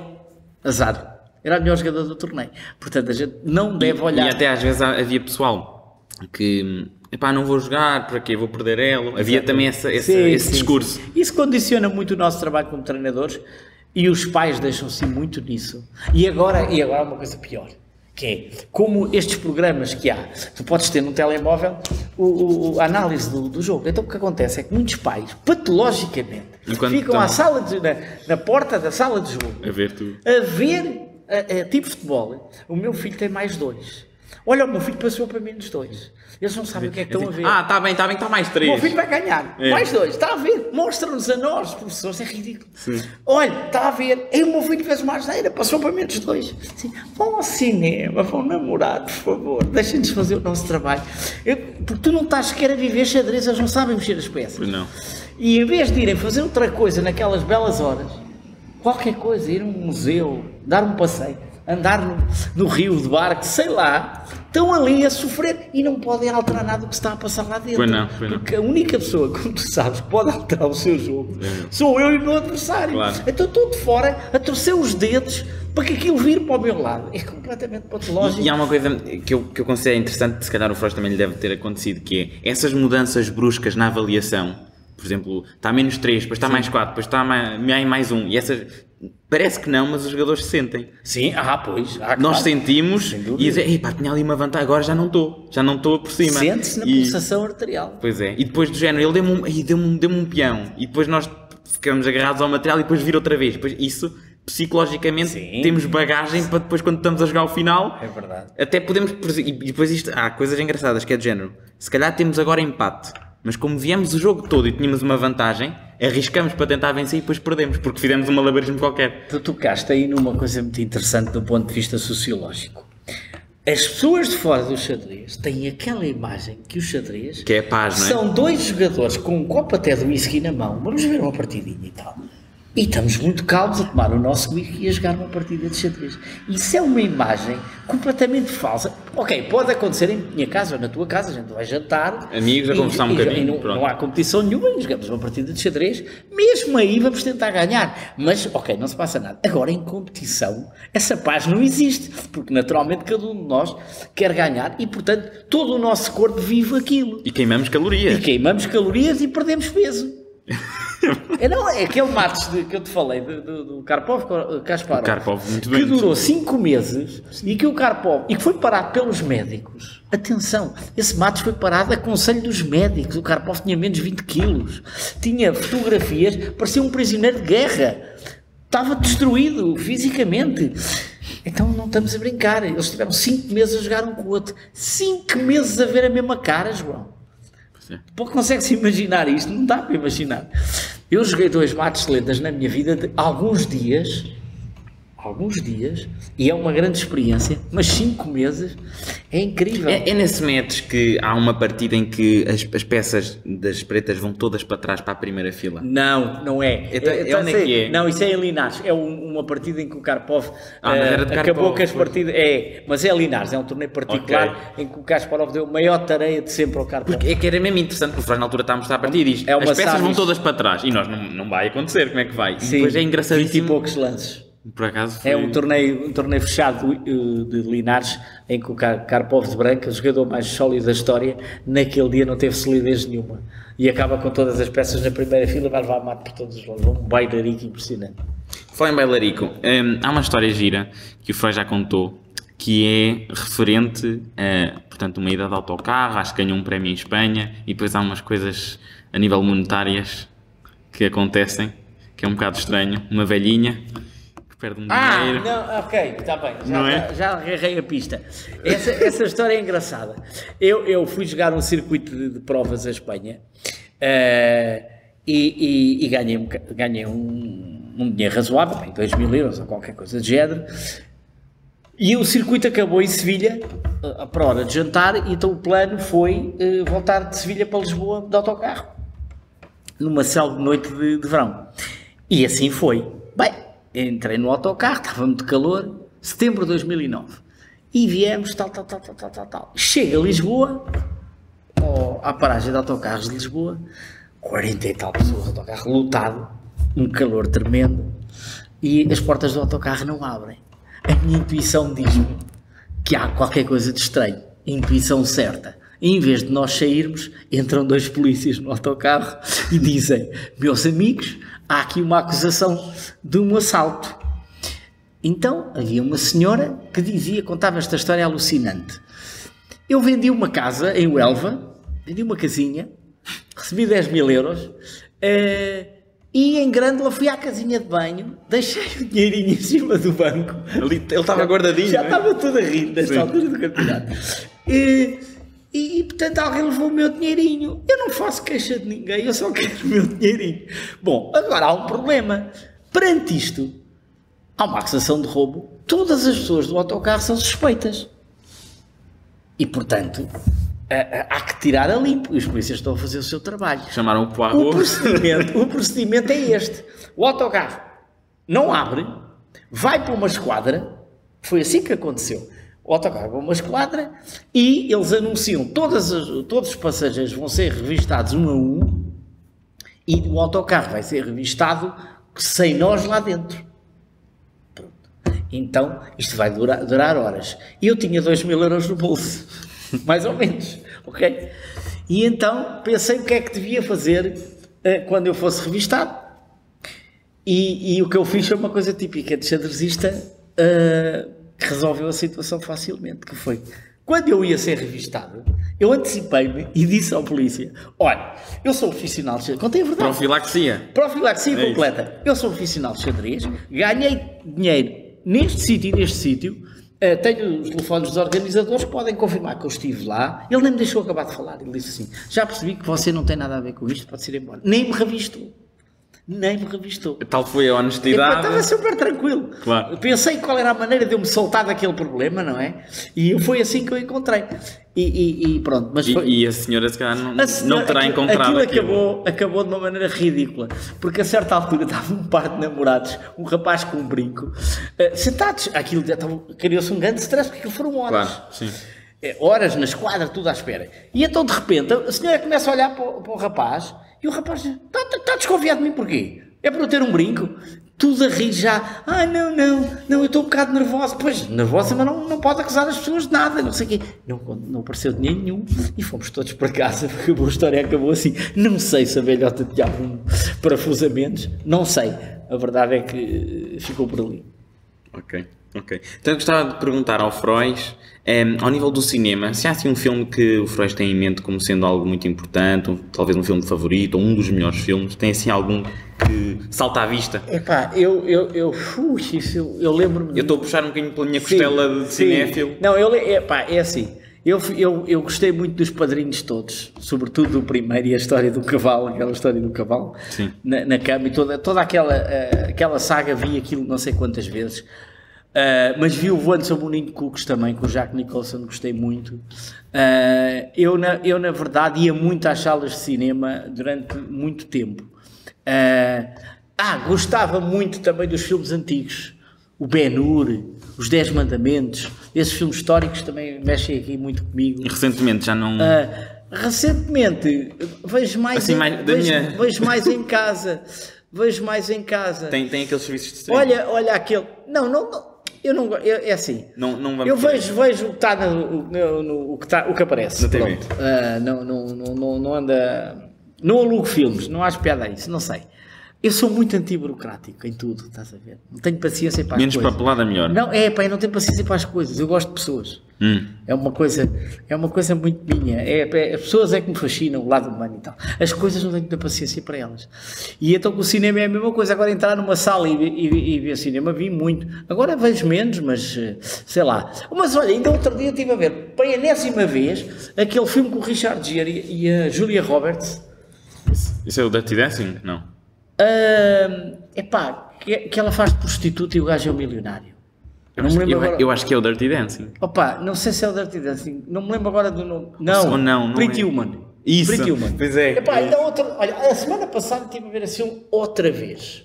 azar. Era o melhor jogador do torneio. Portanto, a gente não deve olhar. E até às vezes havia pessoal que... Epá, não vou jogar, para quê? Vou perder elo. Havia também esse discurso. Isso condiciona muito o nosso trabalho como treinadores e os pais deixam-se muito nisso. E agora há uma coisa pior, que é, como estes programas que há, tu podes ter no telemóvel a análise do jogo. Então o que acontece é que muitos pais, patologicamente, ficam na porta da sala de jogo a ver tudo. Tipo futebol. O meu filho tem mais 2. Olha, o meu filho passou para menos 2. Eles não sabem o que é que estão a ver. Está bem, está mais 3. O meu filho vai ganhar. Mais 2. Está a ver? Mostra-nos a nós, professores. É ridículo. Sim. Olha, está a ver? E o meu filho fez uma asneira. Passou para menos 2. Sim. Vão ao cinema, vão namorar, por favor. Deixem-nos fazer o nosso trabalho. Porque tu não estás sequer a viver xadrez. Eles não sabem mexer as peças. Pois não. E em vez de irem fazer outra coisa naquelas belas horas, qualquer coisa, ir a um museu, dar um passeio, andar no rio de barco, sei lá, estão ali a sofrer e não podem alterar nada do que se está a passar lá dentro. Pois não. Porque a única pessoa, como tu sabes, que pode alterar o seu jogo sou eu e o meu adversário. Claro. Então estou de fora a torcer os dedos para que aquilo vire para o meu lado. É completamente patológico. E há uma coisa que eu considero interessante, se calhar o Freud também lhe deve ter acontecido, que é essas mudanças bruscas na avaliação. Por exemplo, está menos 3, depois está mais 4, depois está mais 1. E essas... Parece que não, mas os jogadores se sentem. Sim, pois. Nós sentimos e dizem, tinha ali uma vantagem, agora já não estou por cima. Sente-se na pulsação arterial. Pois é. E depois do género, ele deu-me um peão. E depois nós ficamos agarrados ao material e depois vira outra vez. Depois isso, psicologicamente, temos bagagem para depois, quando estamos a jogar o final... É verdade. Até podemos... E depois isto, há coisas engraçadas, que é do género. Se calhar temos agora empate. Mas como viemos o jogo todo e tínhamos uma vantagem, arriscamos para tentar vencer e depois perdemos, porque fizemos um malabarismo qualquer. Tu tocaste aí numa coisa muito interessante do ponto de vista sociológico. As pessoas de fora do xadrez têm aquela imagem que o xadrez... Que é a paz, não é? São 2 jogadores com um copo até de whisky na mão. Vamos ver uma partidinha e tal. E estamos muito calmos a tomar o nosso whisky e a jogar uma partida de xadrez. Isso é uma imagem completamente falsa. Ok, pode acontecer em minha casa ou na tua casa, a gente vai jantar. Amigos a conversar um bocadinho. Não há competição nenhuma e jogamos uma partida de xadrez. Mesmo aí vamos tentar ganhar. Mas, ok, não se passa nada. Agora, em competição, essa paz não existe. Porque, naturalmente, cada um de nós quer ganhar e, portanto, todo o nosso corpo vive aquilo. E queimamos calorias. E perdemos peso. É aquele match que eu te falei do Kasparov, muito que bem, durou 5 meses e que o Karpov, e que foi parado pelos médicos. Atenção, esse match foi parado a conselho dos médicos. O Karpov tinha menos 20 quilos, tinha fotografias, parecia um prisioneiro de guerra, estava destruído fisicamente. Então não estamos a brincar. Eles tiveram 5 meses a jogar um com o outro, 5 meses a ver a mesma cara, João. Pouco consegue-se imaginar isto, não dá para imaginar. Eu joguei 2 matches de lendas na minha vida de alguns dias, e é uma grande experiência, mas 5 meses é incrível. É nesse match que há uma partida em que as peças das pretas vão todas para trás para a primeira fila? Não é. Onde é que é? Não, isso é em Linares. É uma partida em que o Karpov acabou Karpov, com as partidas. Mas é Linares, é um torneio particular em que o Kasparov deu a maior tarefa de sempre ao Karpov. Porque é que era mesmo interessante, porque o Fran na altura está a mostrar a partida e diz, as peças vão todas para trás. E nós, não vai acontecer, como é que vai? Sim, e depois é engraçadíssimo. 20 e poucos lances. Por acaso foi... É um torneio fechado de Linares, em que o Karpov de branca, o jogador mais sólido da história, naquele dia não teve solidez nenhuma. E acaba com todas as peças na primeira fila, vai levar mate por todos os lados. Um bailarico impressionante. Falar em bailarico, há uma história gira que o Freud já contou, que é referente a, portanto, uma ida de autocarro, acho que ganhou um prémio em Espanha, e depois há umas coisas a nível monetárias que acontecem, que é um bocado estranho. Uma velhinha... perde um dinheiro. Não, ok, está bem, já agarrei a pista. Essa história é engraçada. Eu fui jogar um circuito de provas à Espanha e ganhei um dinheiro razoável, bem, 2.000 euros ou qualquer coisa de género. E o circuito acabou em Sevilha, para a hora de jantar, e então o plano foi voltar de Sevilha para Lisboa de autocarro, numa célebre noite de verão. E assim foi. Bem, entrei no autocarro, estava muito calor, setembro de 2009, e viemos, tal. Chega a Lisboa, à paragem de autocarros de Lisboa, 40 e tal pessoas, autocarro lotado, um calor tremendo, e as portas do autocarro não abrem. A minha intuição diz-me que há qualquer coisa de estranho, intuição certa. E em vez de nós sairmos, entram 2 polícias no autocarro e dizem: meus amigos, há aqui uma acusação de um assalto. Então havia uma senhora que contava esta história alucinante. Eu vendi uma casa em Huelva, vendi uma casinha, recebi 10.000 euros, e em Grândola fui à casinha de banho, deixei o dinheirinho em cima do banco. Ele estava guardadinho. Já estava tudo a rir nesta altura do campeonato. E portanto alguém levou o meu dinheirinho. Eu não faço queixa de ninguém, eu só quero o meu dinheirinho. Bom, agora há um problema. Perante isto, há uma acusação de roubo. Todas as pessoas do autocarro são suspeitas. E portanto, há que tirar a limpo. E os polícias estão a fazer o seu trabalho. Chamaram o Poirot. O procedimento é este. O autocarro não abre, vai para uma esquadra. Foi assim que aconteceu. O autocarro vai para uma esquadra e eles anunciam todos os passageiros vão ser revistados um a um, e o autocarro vai ser revistado sem nós lá dentro. Pronto. Então isto vai durar horas. E eu tinha 2.000 euros no bolso, mais ou menos, ok? E então pensei o que é que devia fazer quando eu fosse revistado. E o que eu fiz foi uma coisa típica de xadrezista, que resolveu a situação facilmente, que foi, quando eu ia ser revistado, eu antecipei-me e disse ao polícia: olha, eu sou profissional de xadrez, contei a verdade. Profilaxia completa. Eu sou profissional de xadrez, ganhei dinheiro neste sítio e neste sítio, tenho os telefones dos organizadores, podem confirmar que eu estive lá. Ele nem me deixou acabar de falar, ele disse assim: já percebi que você não tem nada a ver com isto, pode ir embora. Nem me revistou. Tal foi a honestidade. Estava super tranquilo. Claro. Pensei qual era a maneira de eu me soltar daquele problema, não é? E foi assim que eu encontrei. E pronto. Mas e a senhora se calhar não terá encontrado aquilo. Acabou de uma maneira ridícula. Porque a certa altura estava um par de namorados, um rapaz com um brinco, sentados. Aquilo criou-se um grande stress, porque aquilo foram horas. Claro, sim. Horas na esquadra, tudo à espera. E então de repente a senhora começa a olhar para o rapaz, e o rapaz diz: está desconfiado de mim porquê? É por eu ter um brinco? Tudo a rir já. Não, eu estou um bocado nervosa. Pois, nervosa, mas não pode acusar as pessoas de nada, não sei o quê. Não apareceu dinheiro nenhum e fomos todos para casa, porque a boa história acabou assim. Não sei se a velhota tinha algum parafusamentos, não sei. A verdade é que ficou por ali. Ok. Então eu gostava de perguntar ao Frois, ao nível do cinema, se há assim um filme que o Frois tem em mente como sendo algo muito importante, talvez um filme favorito ou um dos melhores filmes, tem assim algum que salta à vista? Epá, eu lembro-me... Eu estou a puxar um bocadinho pela minha costela de cinéfilo. Não, é assim, eu gostei muito dos Padrinhos todos, sobretudo do primeiro e a história do cavalo, aquela história do cavalo na cama, e toda aquela saga, vi aquilo não sei quantas vezes. Mas vi o Voando sobre o Ninho de Cucos também, com o Jack Nicholson, gostei muito. Eu na verdade ia muito às salas de cinema durante muito tempo. Gostava muito também dos filmes antigos, o Ben-Hur, os 10 Mandamentos, esses filmes históricos também mexem aqui muito comigo. E recentemente já não... Recentemente vejo mais, assim, vejo mais em casa. Vejo mais em casa. Tem aqueles serviços de streaming? Olha aquele... Não, eu não gosto, é assim. Não vamos eu vejo o que está o que aparece. Na TV. Não anda. Não alugo filmes, não acho piada a isso, não sei. Eu sou muito anti-burocrático em tudo, estás a ver? Não tenho paciência para as coisas. Menos papelada, melhor. Não, eu não tenho paciência para as coisas, eu gosto de pessoas. É uma coisa muito minha. As pessoas é que me fascinam, o lado humano e tal. As coisas não tenho muita paciência para elas. E então com o cinema é a mesma coisa. Agora entrar numa sala e ver cinema, vi muito. Agora vejo menos, mas sei lá. Mas olha, ainda outro dia estive a ver, pela enésima vez, aquele filme com o Richard Gere e a Julia Roberts. Isso é o Dirty Dancing? Não. Epá, que ela faz de prostituta e o gajo é um milionário. Eu acho que é o Dirty Dancing. Opa, não sei se é o Dirty Dancing, não me lembro agora do nome. Não, Pretty é. Woman. Isso, Pretty Woman. Pois é. Epá, ainda olha, a semana passada estive a ver assim outra vez.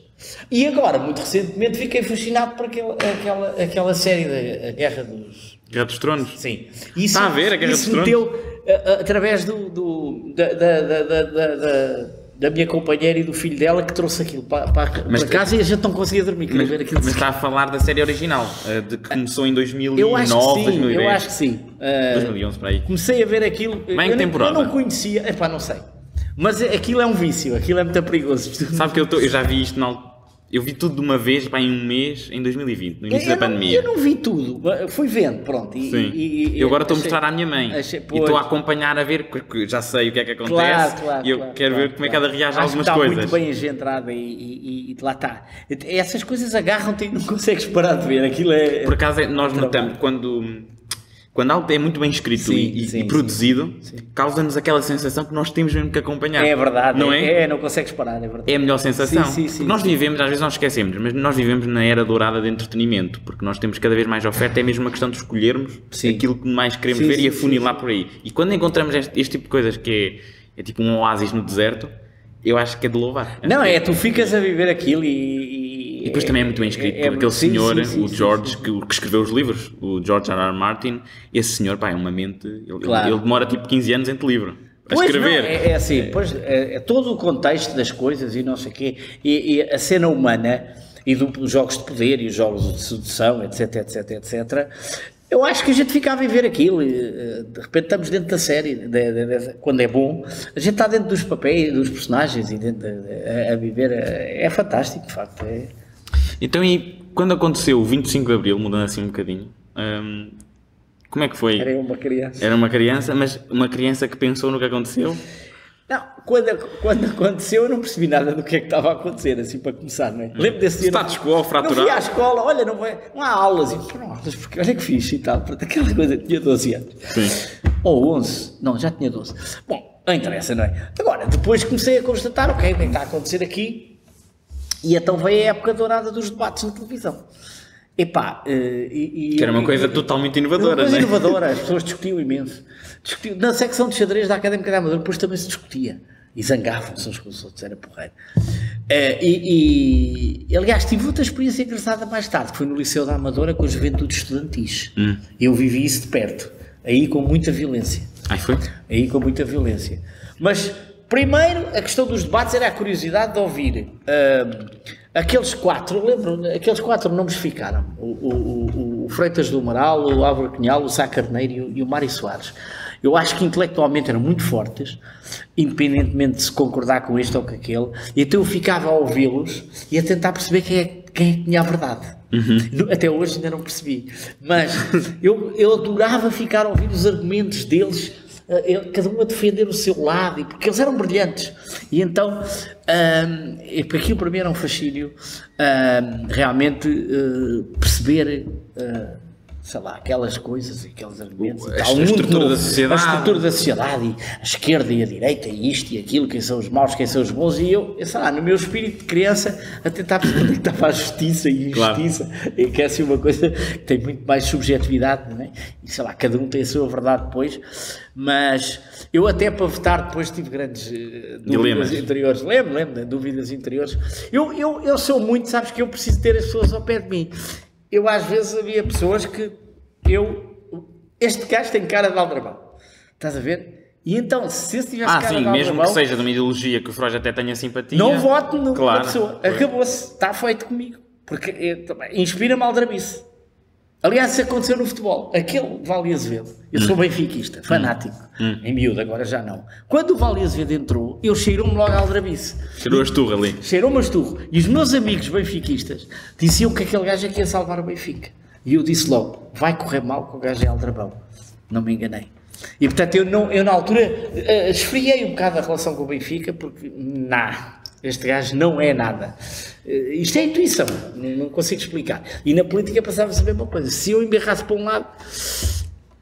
E agora, muito recentemente, fiquei fascinado por aquela série da Guerra dos Tronos? Sim. Está a ver a Guerra dos Tronos? Isso meteu, através da minha companheira e do filho dela, que trouxe aquilo para casa e a gente não conseguia dormir. Ver aquilo. Mas está a falar da série original, de que começou em 2009, eu acho que sim, 2010. Eu acho que sim. 2011, para aí. Comecei a ver aquilo. Eu não conhecia, epá, não sei. Mas aquilo é um vício, aquilo é muito perigoso. Sabe que eu já vi isto eu vi tudo de uma vez, em um mês, em 2020, no início da pandemia. Eu não vi tudo, fui vendo, pronto. Sim. E agora estou a mostrar à minha mãe. E estou a acompanhar a ver, porque já sei o que é que acontece. E eu quero ver como é que ela reage a algumas coisas. Está muito bem agendrada e lá está. Essas coisas agarram-te e não consegues parar de ver. Aquilo é... Por acaso, nós notamos, quando algo é muito bem escrito e produzido, causa-nos aquela sensação que nós temos mesmo que acompanhar. É verdade, não é? Não consegues parar, é verdade. É a melhor sensação. Sim. Nós vivemos, às vezes nós esquecemos, mas nós vivemos na era dourada de entretenimento, porque nós temos cada vez mais oferta, é mesmo uma questão de escolhermos aquilo que mais queremos ver e afunilar por aí. E quando encontramos este tipo de coisas que é tipo um oásis no deserto, eu acho que é de louvar. Tu ficas a viver aquilo e depois também é muito bem escrito por aquele senhor, o George, que que escreveu os livros, o George R. R. Martin. Esse senhor, é uma mente... Ele demora tipo 15 anos entre livro a escrever. Não, é assim, é todo o contexto das coisas e não sei o quê, e a cena humana e dos jogos de poder e os jogos de sedução, etc. Eu acho que a gente fica a viver aquilo, de repente estamos dentro da série, quando é bom, a gente está dentro dos papéis, dos personagens e a viver, é fantástico, de facto. Então, e quando aconteceu o 25 de Abril, mudando assim um bocadinho, como é que foi? Era uma criança. Era uma criança, mas uma criança que pensou no que aconteceu? Não, quando aconteceu eu não percebi nada do que é que estava a acontecer, assim, para começar, não é? Lembro desse dia. Status quo fraturado. Não fui à escola, olha, não há aulas. E não há aulas, porque olha que fixe e tal. Aquela coisa, tinha 12 anos. Sim. Ou 11, não, já tinha 12. Bom, não interessa, não é? Agora, depois comecei a constatar, ok, o que está a acontecer aqui? E então veio a época dourada dos debates na televisão. Epá, que era uma coisa totalmente inovadora, não é? Uma coisa inovadora, as pessoas discutiam imenso. Na secção de xadrez da Académica da Amadora, depois também se discutia. E zangavam-se uns com os outros, era porreiro. Aliás, tive outra experiência engraçada mais tarde, que foi no Liceu da Amadora com a juventude estudantis. Eu vivi isso de perto, aí com muita violência. Foi? Aí com muita violência. Mas, primeiro, a questão dos debates era a curiosidade de ouvir... aqueles quatro nomes ficaram. O Freitas do Amaral, o Álvaro Cunhal, o Sá Carneiro e o Mário Soares. Eu acho que intelectualmente eram muito fortes, independentemente de se concordar com este ou com aquele, e então eu ficava a ouvi-los e a tentar perceber quem é que tinha a verdade. Até hoje ainda não percebi. Mas eu adorava ficar a ouvir os argumentos deles, cada um a defender o seu lado, porque eles eram brilhantes. E então, aquilo para mim era um fascínio, realmente perceber, sei lá, aquelas coisas, aqueles argumentos. A estrutura da sociedade. A estrutura da sociedade, e a esquerda e a direita, e isto e aquilo, quem são os maus, quem são os bons, e eu sei lá, no meu espírito de criança, a tentar perceber onde é que estava a justiça e a injustiça, e que é assim uma coisa que tem muito mais subjetividade, não é? E sei lá, cada um tem a sua verdade depois, mas eu até para votar depois tive grandes dúvidas interiores, lembro, dúvidas interiores. Eu sou muito, sabes que eu preciso ter as pessoas ao pé de mim. Eu às vezes havia pessoas que este gajo tem cara de aldrabão, estás a ver? E então, se esse tivesse cara de aldrabão... mesmo que seja de uma ideologia que o Freud até tenha simpatia... Não voto na pessoa, acabou-se, está feito comigo, porque inspira-me aldrabice. Aliás, isso aconteceu no futebol, aquele Vale Azevedo, eu sou benfiquista, fanático, em miúdo, agora já não. Quando o Vale Azevedo entrou, eu cheirou-me logo a aldrabice. Cheirou a esturro ali. Cheirou-me a esturro. E os meus amigos benfiquistas diziam que aquele gajo é que ia salvar o Benfica. E eu disse logo, vai correr mal que o gajo é aldrabão. Não me enganei. E portanto, eu na altura esfriei um bocado a relação com o Benfica, porque, este gajo não é nada. Isto é intuição, não consigo explicar. E na política passava-se a mesma coisa. Se eu emberrasse para um lado,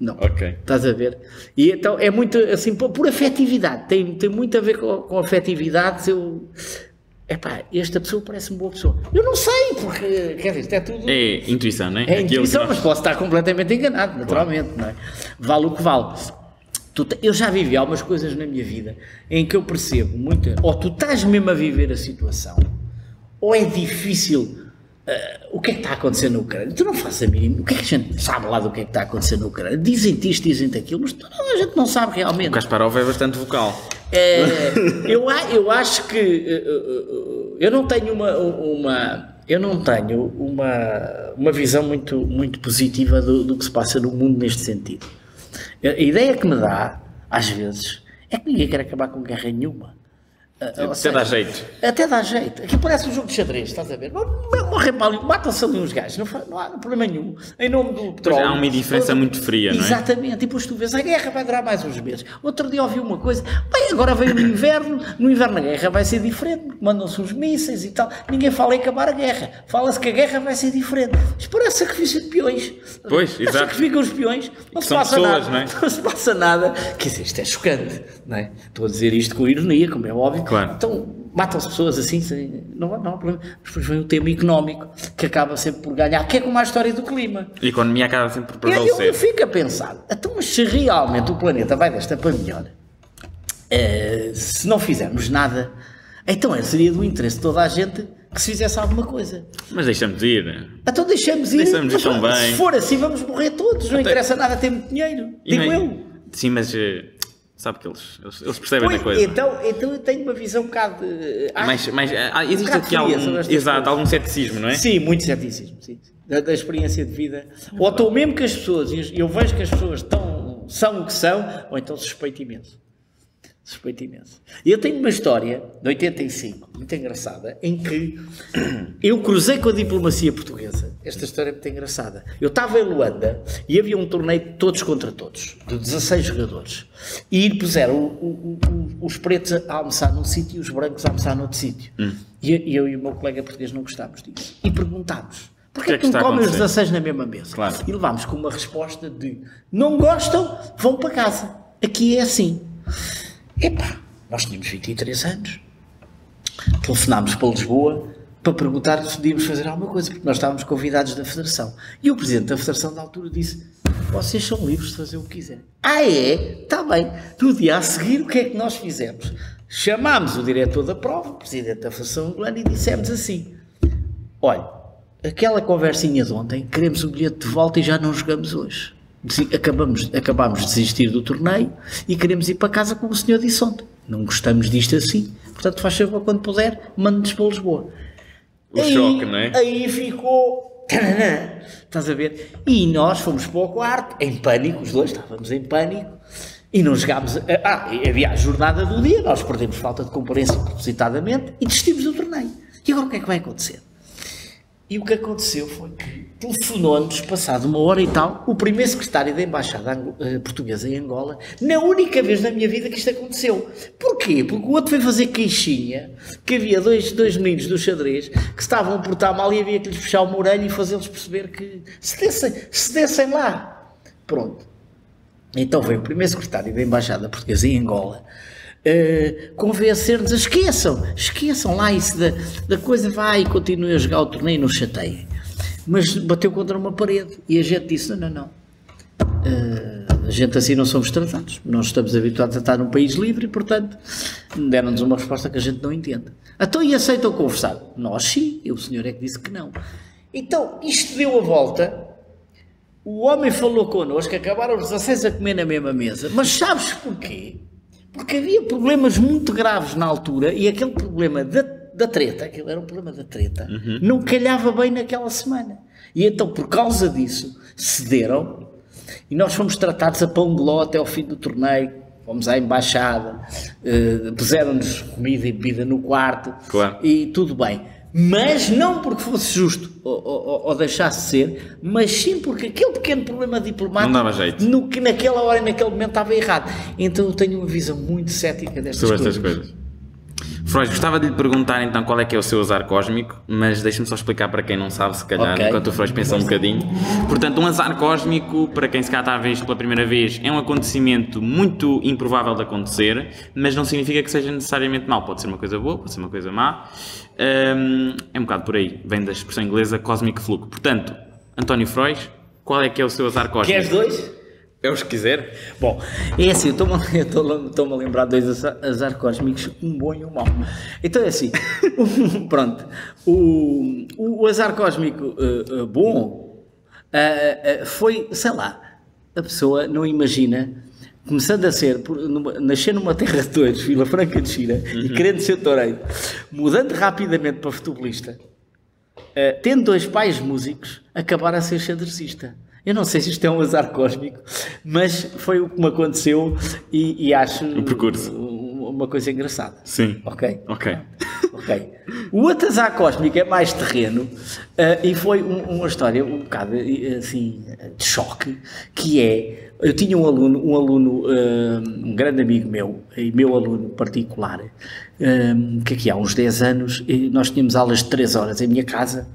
Não. Ok. Estás a ver? E então é muito assim, por afetividade. Tem muito a ver com afetividade. Esta pessoa parece-me boa pessoa. Eu não sei, porque, quer dizer, isto é tudo... É intuição, não é? É intuição, mas posso estar completamente enganado, naturalmente, não é? Vale o que vale. Eu já vivi algumas coisas na minha vida em que eu percebo muito, ou tu estás mesmo a viver a situação, ou é difícil... o que é que está a acontecer na Ucrânia? Tu não fazes a mínima. O que é que a gente sabe lá do que é que está a acontecer na Ucrânia? Dizem-te isto, dizem-te aquilo, mas a gente não sabe realmente. O Kasparov é bastante vocal. Eu acho que eu não tenho uma visão muito positiva do que se passa no mundo neste sentido. A ideia que me dá, às vezes, é que ninguém quer acabar com guerra nenhuma. Até dá jeito. Até dá jeito. Aqui parece um jogo de xadrez, estás a ver? Morrem para ali, matam-se ali uns gajos, não há problema nenhum. Em nome do petróleo. Mas há uma indiferença muito fria, não é? Exatamente. E depois tu vês, a guerra vai durar mais uns meses. Outro dia ouvi uma coisa, bem, agora veio o inverno, no inverno a guerra vai ser diferente, mandam-se uns mísseis e tal. Ninguém fala em acabar a guerra. Fala-se que a guerra vai ser diferente. Isto parece sacrifício de peões. Pois, exato. Sacrificam os peões, não se passa pessoas, nada. não é? Não se passa nada. Quer dizer, isto é chocante, não é? Estou a dizer isto com ironia, como é óbvio. Claro. Então, matam-se pessoas assim, não há problema. Mas depois vem o tema económico, que acaba sempre por ganhar, que é como a história do clima. A economia acaba sempre por prevalecer. Eu fico a pensar, então, mas se realmente o planeta vai desta para melhor, se não fizermos nada, então seria do interesse de toda a gente que se fizesse alguma coisa. Mas deixamos ir. Então deixamos ir. Deixamos ir tão bem. Se for assim, vamos morrer todos. Não interessa nada ter muito dinheiro. Digo eu. Sim, mas... sabe que eles percebem da coisa. Então eu tenho uma visão um bocado... existe aqui algum ceticismo, não é? Sim, muito ceticismo, sim. Da experiência de vida. Ou estou mesmo que as pessoas, eu vejo que as pessoas são o que são, ou então suspeito imenso. E eu tenho uma história de 85, muito engraçada, em que eu cruzei com a diplomacia portuguesa. Esta história é muito engraçada. Eu estava em Luanda e havia um torneio de todos contra todos, de 16 jogadores. E puseram os pretos a almoçar num sítio e os brancos a almoçar noutro sítio. E eu e o meu colega português não gostávamos disso. E perguntámos: porquê é que não comem os 16 na mesma mesa? Claro. E levámos com uma resposta de: não gostam, vão para casa. Aqui é assim. Epá, nós tínhamos 23 anos, telefonámos para Lisboa para perguntar se podíamos fazer alguma coisa, porque nós estávamos convidados da Federação. E o Presidente da Federação, da altura, disse: vocês são livres de fazer o que quiserem. Ah, é? Está bem. No dia a seguir, o que é que nós fizemos? Chamámos o diretor da prova, o Presidente da Federação Angolana, e dissemos assim: olha, aquela conversinha de ontem, queremos o bilhete de volta e já não jogamos hoje. Acabámos de desistir do torneio e queremos ir para casa como o senhor disse ontem. Não gostamos disto assim, portanto faz favor, quando puder, mande-nos para Lisboa. Choque, não é? Aí ficou... Estás a ver? E nós fomos para o quarto, em pânico, os dois estávamos em pânico, e não jogámos... havia a jornada do dia, nós perdemos falta de comparência propositadamente e desistimos do torneio. E agora o que é que vai acontecer? E o que aconteceu foi que telefonou-nos, passado 1 hora e tal, o primeiro secretário da Embaixada Portuguesa em Angola, na única vez na minha vida que isto aconteceu. Porquê? Porque o outro foi fazer queixinha, que havia dois meninos do xadrez que se estavam a portar mal e havia que lhes puxar uma orelha e fazê-los perceber que se dessem lá. Pronto. Então veio o primeiro secretário da Embaixada Portuguesa em Angola, convencer-nos a esqueçam lá isso da coisa, vai e continuem a jogar o torneio e não chateiem. Mas bateu contra uma parede e a gente disse: não, a gente assim não somos tratados, nós estamos habituados a estar num país livre e portanto deram-nos uma resposta que a gente não entende. Então, e aceitam conversar? Nós sim, e o senhor é que disse que não. Então isto deu a volta, o homem falou connosco, acabaram os 16 a comer na mesma mesa, mas sabes porquê? Porque havia problemas muito graves na altura e aquele problema da treta, aquilo era um problema da treta, não calhava bem naquela semana. E então, por causa disso, cederam e nós fomos tratados a pão de ló até ao fim do torneio. Fomos à embaixada, puseram-nos comida e bebida no quarto, claro, e tudo bem. Mas não porque fosse justo ou deixasse de ser, mas sim porque aquele pequeno problema diplomático não dava jeito. Que naquela hora e naquele momento estava errado. Então eu tenho uma visão muito cética destas coisas. Freud, gostava de lhe perguntar então qual é que é o seu azar cósmico, mas deixa-me só explicar para quem não sabe, se calhar, enquanto o Freud pensa um bocadinho. Portanto, um azar cósmico, para quem se calhar está a ver isto pela primeira vez, é um acontecimento muito improvável de acontecer, mas não significa que seja necessariamente mau. Pode ser uma coisa boa, pode ser uma coisa má. É um bocado por aí, vem da expressão inglesa cosmic fluke. Portanto, António Freud, qual é que é o seu azar cósmico? Queres dois? É os que quiser. Bom, é assim, eu estou-me a lembrar de dois azar cósmicos, um bom e um mau. Então é assim, pronto, o azar cósmico bom foi, sei lá, a pessoa não imagina, começando a nascer numa terra de doidos, Vila Franca de Xira, e querendo ser toureiro, mudando rapidamente para futebolista, tendo dois pais músicos, acabar a ser xadrecista. Eu não sei se isto é um azar cósmico, mas foi o que me aconteceu e acho o percurso. Uma coisa engraçada. Sim. Ok? Ok. O outro azar cósmico é mais terreno e foi uma história um bocado assim de choque, que é, eu tinha um aluno, um grande amigo meu, e meu aluno particular, que aqui há uns 10 anos, nós tínhamos aulas de 3 horas em minha casa,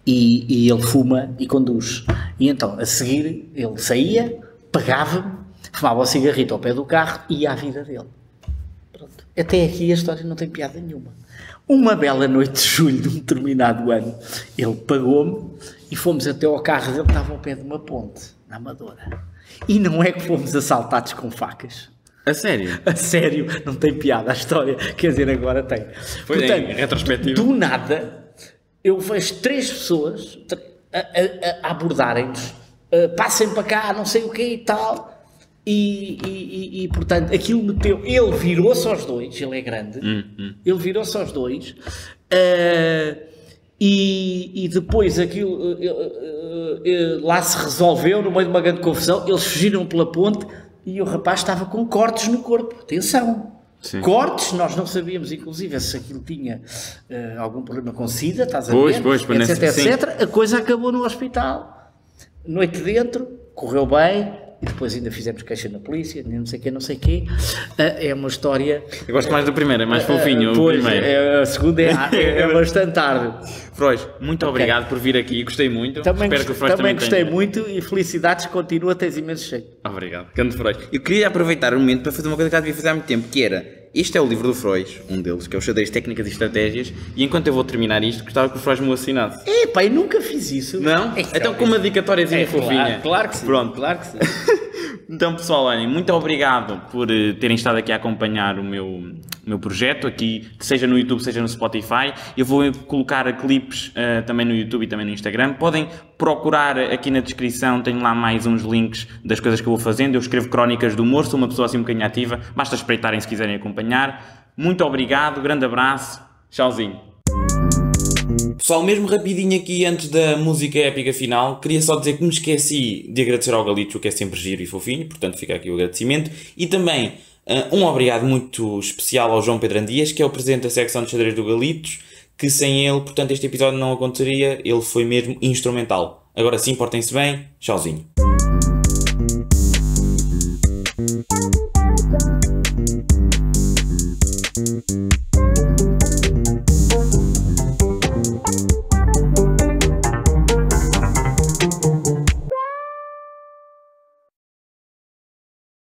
e ele fuma e conduz. E então, a seguir, ele saía, pegava-me, fumava o cigarrito ao pé do carro e ia à vida dele. Pronto. Até aqui a história não tem piada nenhuma. Uma bela noite de julho de um determinado ano, ele pagou-me e fomos até ao carro dele, que estava ao pé de uma ponte, na Amadora. E não é que fomos assaltados com facas. A sério? A sério, não tem piada a história. Quer dizer, agora tem. Foi. Portanto, em retrospectiva. Do nada, eu vejo 3 pessoas a abordarem-nos, passem para cá, não sei o quê e tal, e portanto, aquilo meteu, ele virou-se aos dois, ele é grande, ele virou-se aos dois, e depois aquilo lá se resolveu, no meio de uma grande confusão, eles fugiram pela ponte, e o rapaz estava com cortes no corpo, atenção. Sim. Cortes, nós não sabíamos, inclusive, se aquilo tinha algum problema com SIDA, estás a ver, etc. A coisa acabou no hospital, noite dentro, correu bem, e depois ainda fizemos queixa na polícia, não sei quê. É uma história... Eu gosto mais do primeiro, é mais fofinho o primeiro. A segunda é bastante tarde. Freud, muito obrigado por vir aqui, gostei muito. Espero que o Freud também gostei muito e felicidades, continua, tens imenso jeito. Obrigado, grande Freud. Eu queria aproveitar o momento para fazer uma coisa que já devia fazer há muito tempo, que era, este é o livro do Freud, um deles, que é o Xadrez, Técnicas e Estratégias, e enquanto eu vou terminar isto, gostava que o Freud me o assinasse. Epá, eu nunca fiz isso. Não? Então com uma dedicatóriazinha fofinha. Claro que sim. Pronto. Claro que sim. Então, pessoal, olhem, muito obrigado por terem estado aqui a acompanhar o meu projeto, aqui, seja no YouTube, seja no Spotify. Eu vou colocar clipes também no YouTube e também no Instagram. Podem procurar aqui na descrição, tenho lá mais uns links das coisas que eu vou fazendo. Eu escrevo crónicas do humor, sou uma pessoa assim um bocadinho ativa. Basta espreitarem se quiserem acompanhar. Muito obrigado, grande abraço, tchauzinho. Pessoal, mesmo rapidinho aqui antes da música épica final, queria só dizer que me esqueci de agradecer ao Galitos, que é sempre giro e fofinho, portanto fica aqui o agradecimento, e também um obrigado muito especial ao João Pedro Andias, que é o presidente da secção de xadrez do Galitos, que sem ele, portanto, este episódio não aconteceria, ele foi mesmo instrumental. Agora sim, portem-se bem, tchauzinho.